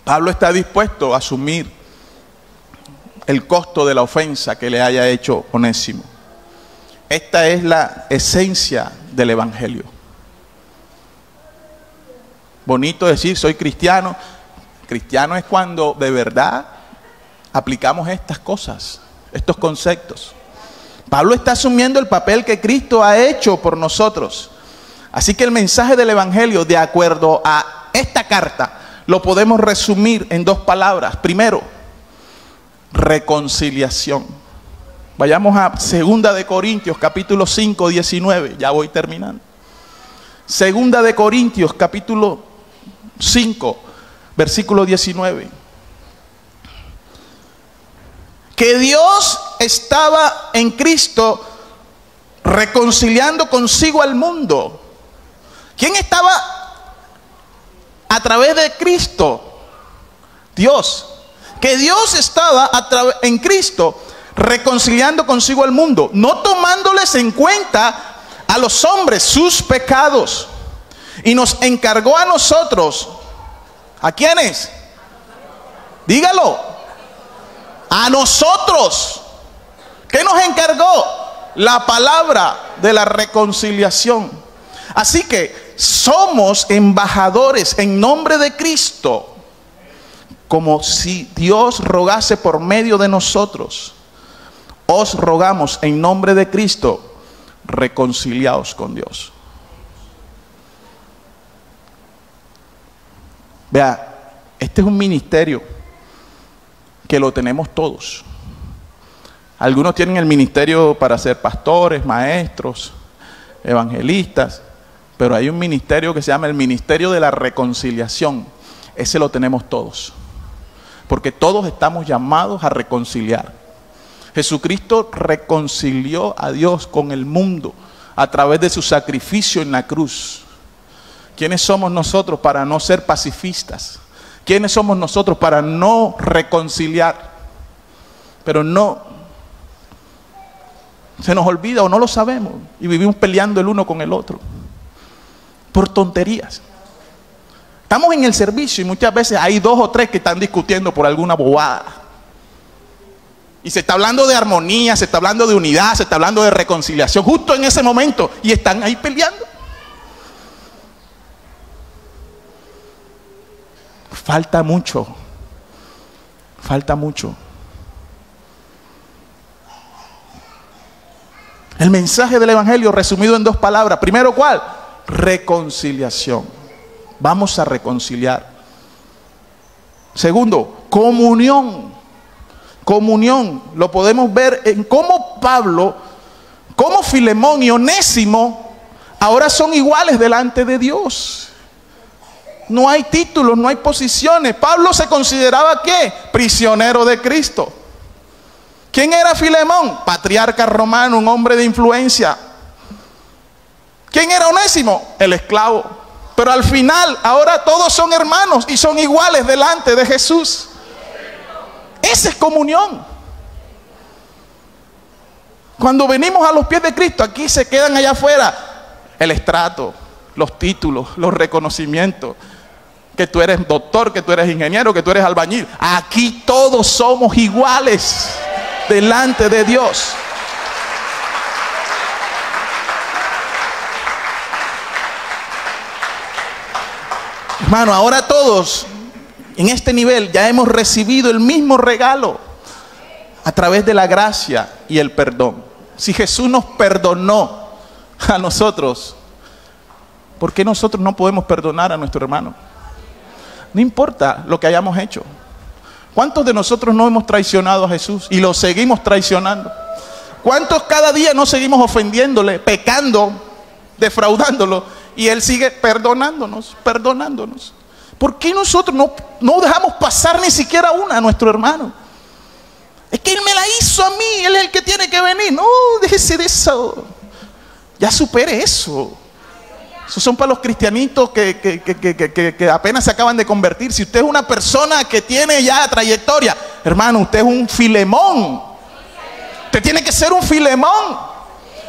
Pablo está dispuesto a asumir el costo de la ofensa que le haya hecho Onésimo. Esta es la esencia del Evangelio. Bonito decir soy cristiano. Cristiano es cuando de verdad aplicamos estas cosas, estos conceptos. Pablo está asumiendo el papel que Cristo ha hecho por nosotros. Así que el mensaje del Evangelio, de acuerdo a esta carta, lo podemos resumir en dos palabras. Primero, reconciliación. Vayamos a 2 de Corintios, capítulo 5, 19. Ya voy terminando. 2 de Corintios, capítulo 5, versículo 19. Que Dios estaba en Cristo reconciliando consigo al mundo. ¿Quién estaba a través de Cristo? Dios. Que Dios estaba en Cristo reconciliando consigo al mundo, no tomándoles en cuenta a los hombres sus pecados, y nos encargó a nosotros. ¿A quiénes? Dígalo. A nosotros. ¿Qué nos encargó? La palabra de la reconciliación. Así que somos embajadores en nombre de Cristo, como si Dios rogase por medio de nosotros. Os rogamos en nombre de Cristo, reconciliaos con Dios. Vea, este es un ministerio que lo tenemos todos. Algunos tienen el ministerio para ser pastores, maestros, evangelistas, pero hay un ministerio que se llama el ministerio de la reconciliación. Ese lo tenemos todos, porque todos estamos llamados a reconciliar. Jesucristo reconcilió a Dios con el mundo a través de su sacrificio en la cruz. ¿Quiénes somos nosotros para no ser pacifistas? ¿Quiénes somos nosotros para no reconciliar? Pero no, se nos olvida o no lo sabemos y vivimos peleando el uno con el otro por tonterías. Estamos en el servicio y muchas veces hay dos o tres que están discutiendo por alguna bobada. Y se está hablando de armonía, se está hablando de unidad, se está hablando de reconciliación justo en ese momento y están ahí peleando. Falta mucho. Falta mucho. El mensaje del Evangelio resumido en dos palabras. Primero, ¿cuál? Reconciliación. Vamos a reconciliar. Segundo, comunión. Comunión. Lo podemos ver en cómo Pablo, cómo Filemón y Onésimo ahora son iguales delante de Dios. No hay títulos, no hay posiciones. Pablo se consideraba ¿qué? Prisionero de Cristo. ¿Quién era Filemón? Patriarca romano, un hombre de influencia. ¿Quién era Onésimo? El esclavo. Pero al final, ahora todos son hermanos y son iguales delante de Jesús. Esa es comunión. Cuando venimos a los pies de Cristo, aquí se quedan allá afuera el estrato, los títulos, los reconocimientos. Que tú eres doctor, que tú eres ingeniero, que tú eres albañil. Aquí todos somos iguales delante de Dios. Hermano, ahora todos en este nivel ya hemos recibido el mismo regalo a través de la gracia y el perdón. Si Jesús nos perdonó a nosotros, ¿por qué nosotros no podemos perdonar a nuestro hermano? No importa lo que hayamos hecho. ¿Cuántos de nosotros no hemos traicionado a Jesús y lo seguimos traicionando? ¿Cuántos cada día no seguimos ofendiéndole, pecando, defraudándolo, y Él sigue perdonándonos? ¿Por qué nosotros no dejamos pasar ni siquiera una a nuestro hermano? Es que Él me la hizo a mí, Él es el que tiene que venir. No, déjese de eso. Ya supere eso. Esos son para los cristianitos que apenas se acaban de convertir. Si usted es una persona que tiene ya trayectoria, hermano, usted es un Filemón. Usted tiene que ser un Filemón.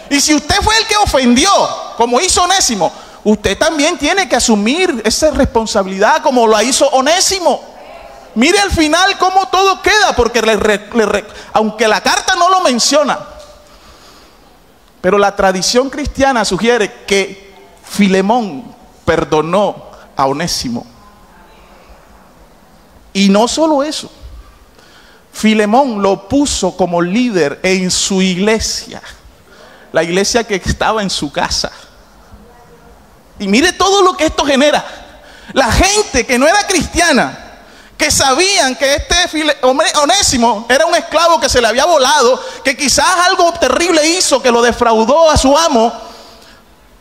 Y si usted fue el que ofendió, como hizo Onésimo, usted también tiene que asumir esa responsabilidad como lo hizo Onésimo. Mire al final cómo todo queda, porque aunque la carta no lo menciona, pero la tradición cristiana sugiere que Filemón perdonó a Onésimo. Y no solo eso, Filemón lo puso como líder en su iglesia, la iglesia que estaba en su casa. Y mire todo lo que esto genera. La gente que no era cristiana, que sabían que Onésimo era un esclavo que se le había volado, que quizás algo terrible hizo, que lo defraudó a su amo.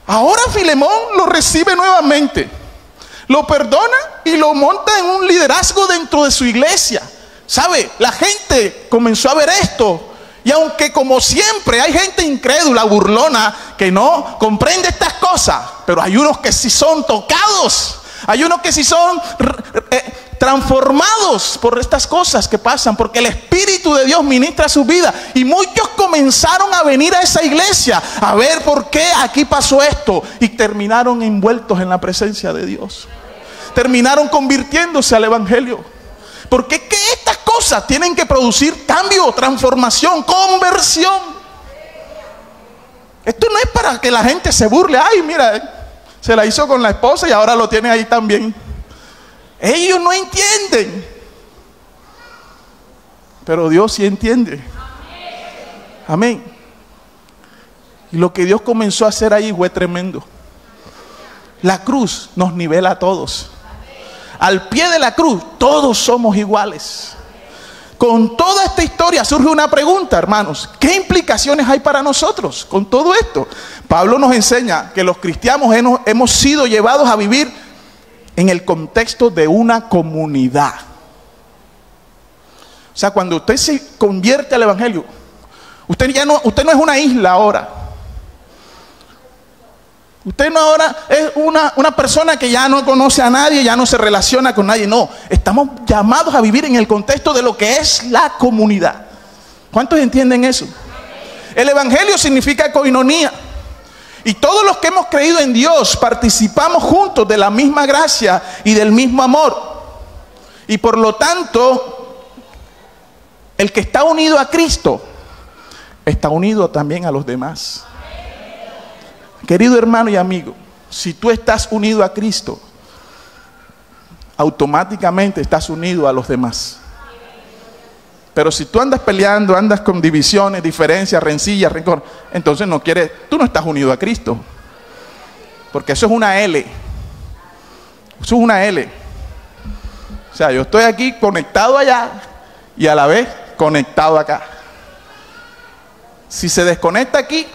Ahora Filemón lo recibe nuevamente, lo perdona y lo monta en un liderazgo dentro de su iglesia. ¿Sabe? La gente comenzó a ver esto. Y aunque como siempre hay gente incrédula, burlona, que no comprende estas cosas, pero hay unos que sí son tocados, hay unos que sí son transformados por estas cosas que pasan, porque el Espíritu de Dios ministra su vida. Y muchos comenzaron a venir a esa iglesia a ver por qué aquí pasó esto, y terminaron envueltos en la presencia de Dios, terminaron convirtiéndose al evangelio. Porque es que estas cosas tienen que producir cambio, transformación, conversión. Esto no es para que la gente se burle. Ay, mira, se la hizo con la esposa y ahora lo tiene ahí también. Ellos no entienden, pero Dios sí entiende. Amén. Y lo que Dios comenzó a hacer ahí fue tremendo. La cruz nos nivela a todos. Al pie de la cruz todos somos iguales. Con toda esta historia surge una pregunta, hermanos: ¿qué implicaciones hay para nosotros con todo esto? Pablo nos enseña que los cristianos hemos sido llevados a vivir en el contexto de una comunidad. O sea, cuando usted se convierte al evangelio, usted no es una isla ahora. Usted no ahora es una persona que ya no conoce a nadie, ya no se relaciona con nadie. No, estamos llamados a vivir en el contexto de lo que es la comunidad. ¿Cuántos entienden eso? El evangelio significa coinonía. Y todos los que hemos creído en Dios participamos juntos de la misma gracia y del mismo amor. Y por lo tanto, el que está unido a Cristo está unido también a los demás. Querido hermano y amigo, si tú estás unido a Cristo, automáticamente estás unido a los demás. Pero si tú andas peleando, andas con divisiones, diferencias, rencillas, rencor, entonces tú no estás unido a Cristo. Porque eso es una L. Eso es una L. O sea, yo estoy aquí conectado allá y a la vez conectado acá. Si se desconecta aquí,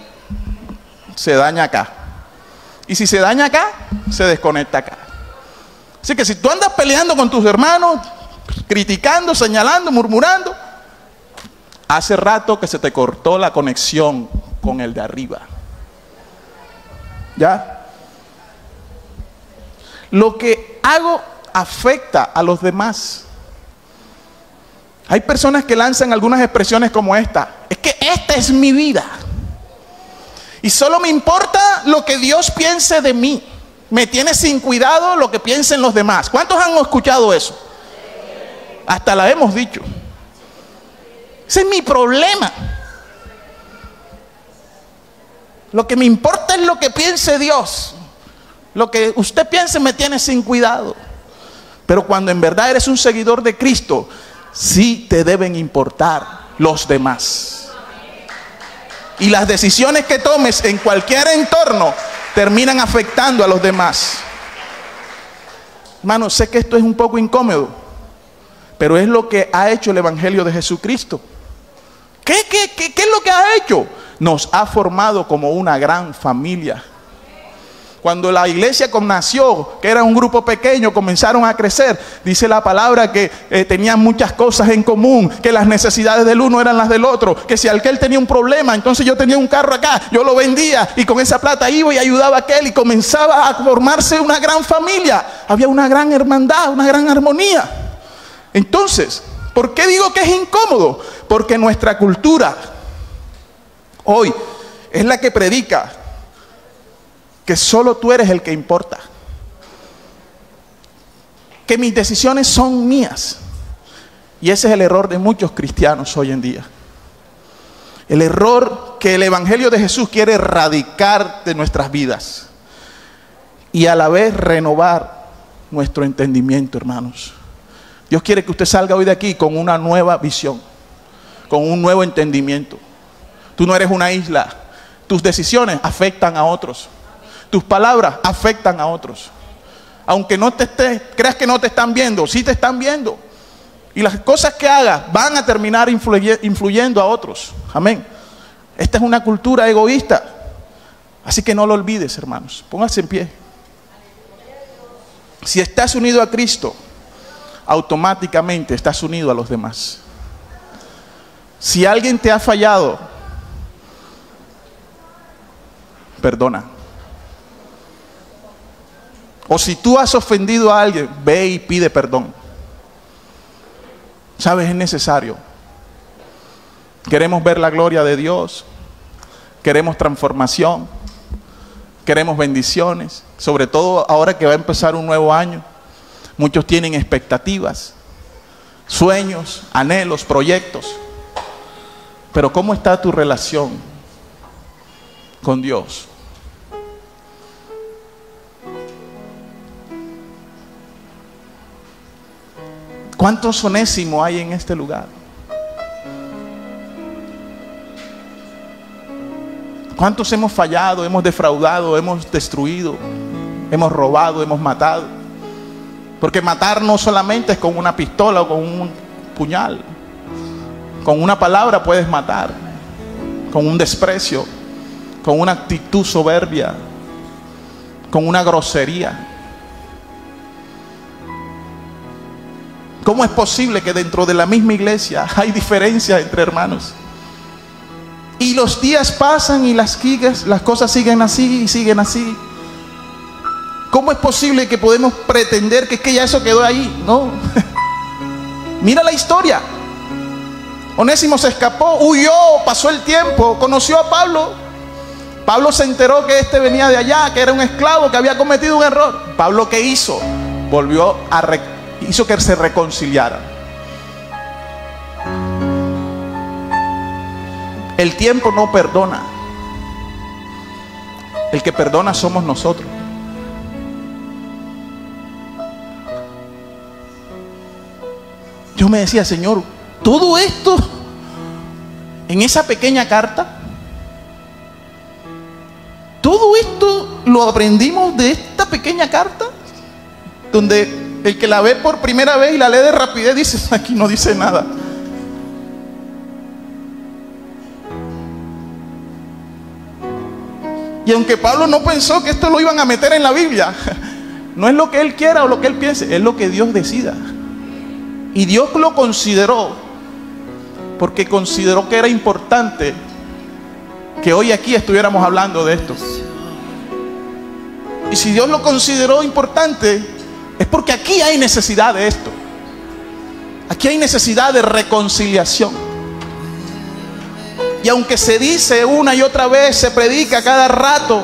se daña acá. Y si se daña acá, se desconecta acá. Así que si tú andas peleando con tus hermanos, criticando, señalando, murmurando, hace rato que se te cortó la conexión con el de arriba. ¿Ya? Lo que hago afecta a los demás. Hay personas que lanzan algunas expresiones como esta: es que esta es mi vida y solo me importa lo que Dios piense de mí. Me tiene sin cuidado lo que piensen los demás. ¿Cuántos han escuchado eso? Hasta la hemos dicho. Ese es mi problema. Lo que me importa es lo que piense Dios. Lo que usted piense me tiene sin cuidado. Pero cuando en verdad eres un seguidor de Cristo, sí te deben importar los demás. Y las decisiones que tomes en cualquier entorno terminan afectando a los demás. Hermanos, sé que esto es un poco incómodo, pero es lo que ha hecho el Evangelio de Jesucristo. ¿Qué es lo que ha hecho? Nos ha formado como una gran familia. Cuando la iglesia nació, que era un grupo pequeño, comenzaron a crecer. Dice la palabra que tenían muchas cosas en común, que las necesidades del uno eran las del otro, que si aquel tenía un problema, entonces yo tenía un carro acá, yo lo vendía y con esa plata iba y ayudaba a aquel, y comenzaba a formarse una gran familia. Había una gran hermandad, una gran armonía. Entonces, ¿por qué digo que es incómodo? Porque nuestra cultura hoy es la que predica que solo tú eres el que importa, que mis decisiones son mías. Y ese es el error de muchos cristianos hoy en día. El error que el Evangelio de Jesús quiere erradicar de nuestras vidas y a la vez renovar nuestro entendimiento, hermanos. Dios quiere que usted salga hoy de aquí con una nueva visión, con un nuevo entendimiento. Tú no eres una isla. Tus decisiones afectan a otros. Tus palabras afectan a otros. Aunque no creas que no te están viendo, sí te están viendo. Y las cosas que hagas van a terminar influyendo a otros. Amén. Esta es una cultura egoísta. Así que no lo olvides, hermanos. Póngase en pie. Si estás unido a Cristo, automáticamente estás unido a los demás. Si alguien te ha fallado, perdona. O si tú has ofendido a alguien, ve y pide perdón. ¿Sabes? Es necesario. Queremos ver la gloria de Dios. Queremos transformación. Queremos bendiciones. Sobre todo ahora que va a empezar un nuevo año. Muchos tienen expectativas, sueños, anhelos, proyectos. Pero ¿cómo está tu relación con Dios? ¿Cuántos Onésimos hay en este lugar? ¿Cuántos hemos fallado, hemos defraudado, hemos destruido, hemos robado, hemos matado? Porque matar no solamente es con una pistola o con un puñal. Con una palabra puedes matar. Con un desprecio, con una actitud soberbia, con una grosería. ¿Cómo es posible que dentro de la misma iglesia hay diferencias entre hermanos? Y los días pasan y las cosas siguen así y siguen así. ¿Cómo es posible que podemos pretender que ya eso quedó ahí? No. Mira la historia. Onésimo se escapó, huyó, pasó el tiempo, conoció a Pablo. Pablo se enteró que este venía de allá, que era un esclavo, que había cometido un error. Pablo, ¿qué hizo? Hizo que se reconciliaran. El tiempo no perdona. El que perdona somos nosotros. Yo me decía, Señor, todo esto en esa pequeña carta, todo esto lo aprendimos de esta pequeña carta, donde el que la ve por primera vez y la lee de rapidez dice, aquí no dice nada. Y aunque Pablo no pensó que esto lo iban a meter en la Biblia, no es lo que él quiera o lo que él piense, es lo que Dios decida. Y Dios lo consideró, porque consideró que era importante que hoy aquí estuviéramos hablando de esto. Y si Dios lo consideró importante, es porque aquí hay necesidad de esto. Aquí hay necesidad de reconciliación. Y aunque se dice una y otra vez, se predica cada rato,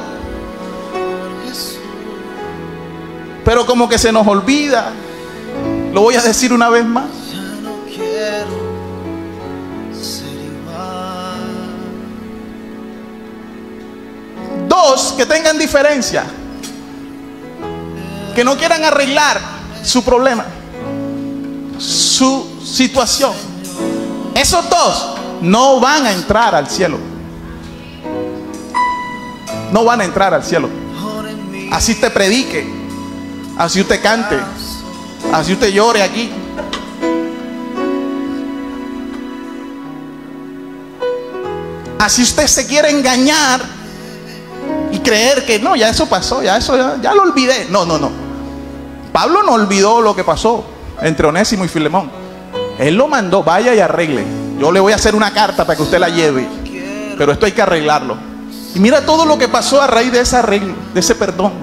pero como que se nos olvida. Lo voy a decir una vez más. Dos, que tengan diferencia, que no quieran arreglar su problema, su situación. Esos dos no van a entrar al cielo. No van a entrar al cielo. Así te predique, así usted cante, Así usted llore aquí. Así usted se quiere engañar y creer que no, ya eso pasó, ya lo olvidé. No. Pablo no olvidó lo que pasó entre Onésimo y Filemón. Él lo mandó, vaya y arregle. Yo le voy a hacer una carta para que usted la lleve, pero esto hay que arreglarlo. Y mira todo lo que pasó a raíz de ese arreglo, de ese perdón.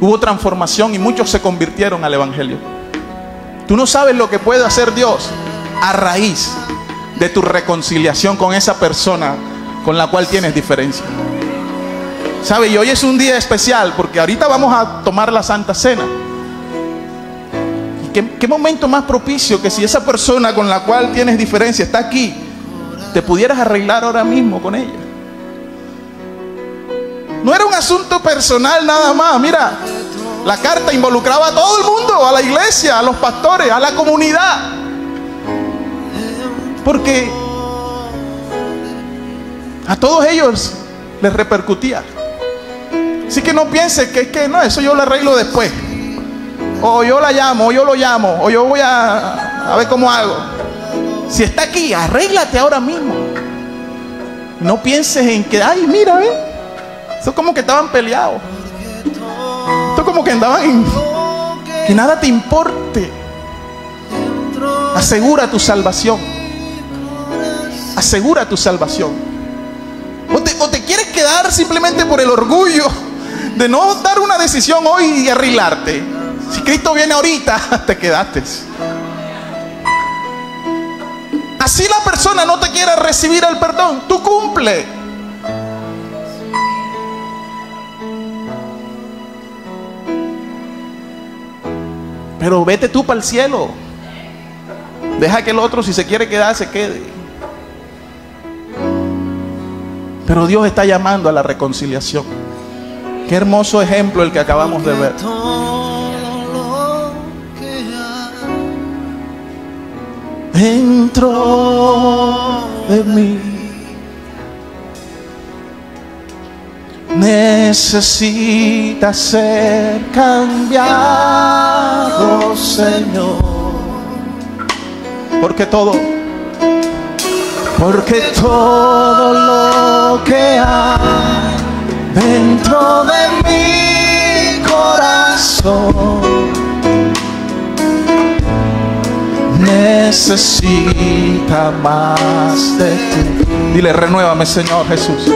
Hubo transformación y muchos se convirtieron al evangelio. Tú no sabes lo que puede hacer Dios a raíz de tu reconciliación con esa persona con la cual tienes diferencia. ¿Sabe? Y hoy es un día especial porque ahorita vamos a tomar la Santa Cena. ¿Y qué momento más propicio que si esa persona con la cual tienes diferencia está aquí, te pudieras arreglar ahora mismo con ella? No era un asunto personal nada más. Mira, la carta involucraba a todo el mundo, a la iglesia, a los pastores, a la comunidad. Porque a todos ellos les repercutía. Así que no pienses que es que no, eso yo lo arreglo después. O yo la llamo, o yo lo llamo, o yo voy a ver cómo hago. Si está aquí, arréglate ahora mismo. No pienses en que, ay, mira, ¿ven? Eso es como que estaban peleados. Esto es como que andaban en que nada te importe. Asegura tu salvación. Asegura tu salvación. O te quieres quedar simplemente por el orgullo de no dar una decisión hoy y arreglarte. Si Cristo viene ahorita, te quedaste. Así la persona no te quiere recibir el perdón, tú cumple. Pero vete tú para el cielo. Deja que el otro, si se quiere quedar, se quede. Pero Dios está llamando a la reconciliación. Qué hermoso ejemplo el que acabamos de ver. Dentro de mí necesita ser cambiado, Señor. Porque todo lo que hay dentro de mi corazón necesita más de ti. Dile, renuévame, Señor Jesús.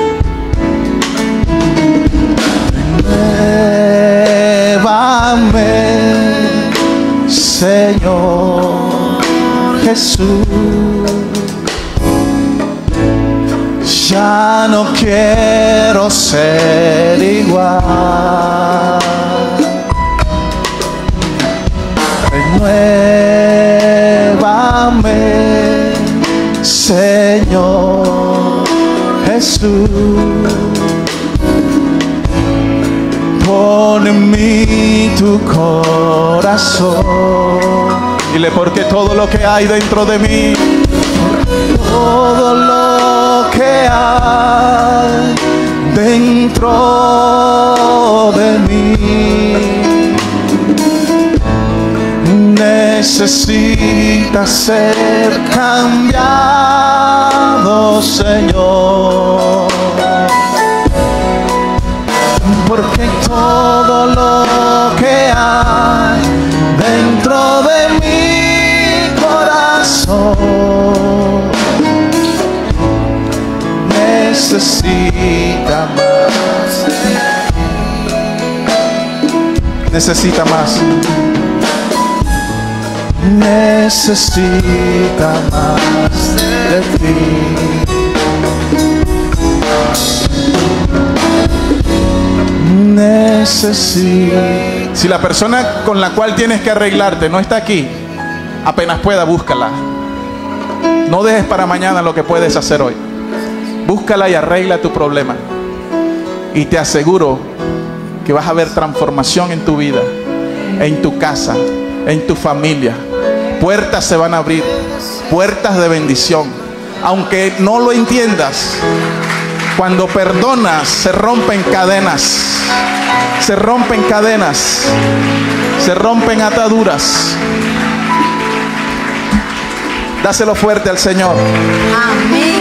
Renuévame, Señor Jesús. Ya no quiero ser igual. Renuévame, Señor Jesús. Pon en mí tu corazón. Dile, porque todo lo que hay dentro de mí, todo lo que hay dentro de mí necesita ser cambiado, Señor. Porque todo lo que hay dentro de mi corazón necesita más. Necesita más. Necesita más de ti. Necesita. Si la persona con la cual tienes que arreglarte no está aquí, apenas pueda, búscala. No dejes para mañana lo que puedes hacer hoy. Búscala y arregla tu problema. Y te aseguro que vas a ver transformación en tu vida, en tu casa, en tu familia. Puertas se van a abrir, puertas de bendición. Aunque no lo entiendas, Cuando perdonas, se rompen cadenas. Se rompen cadenas. Se rompen ataduras. Dáselo fuerte al Señor. Amén.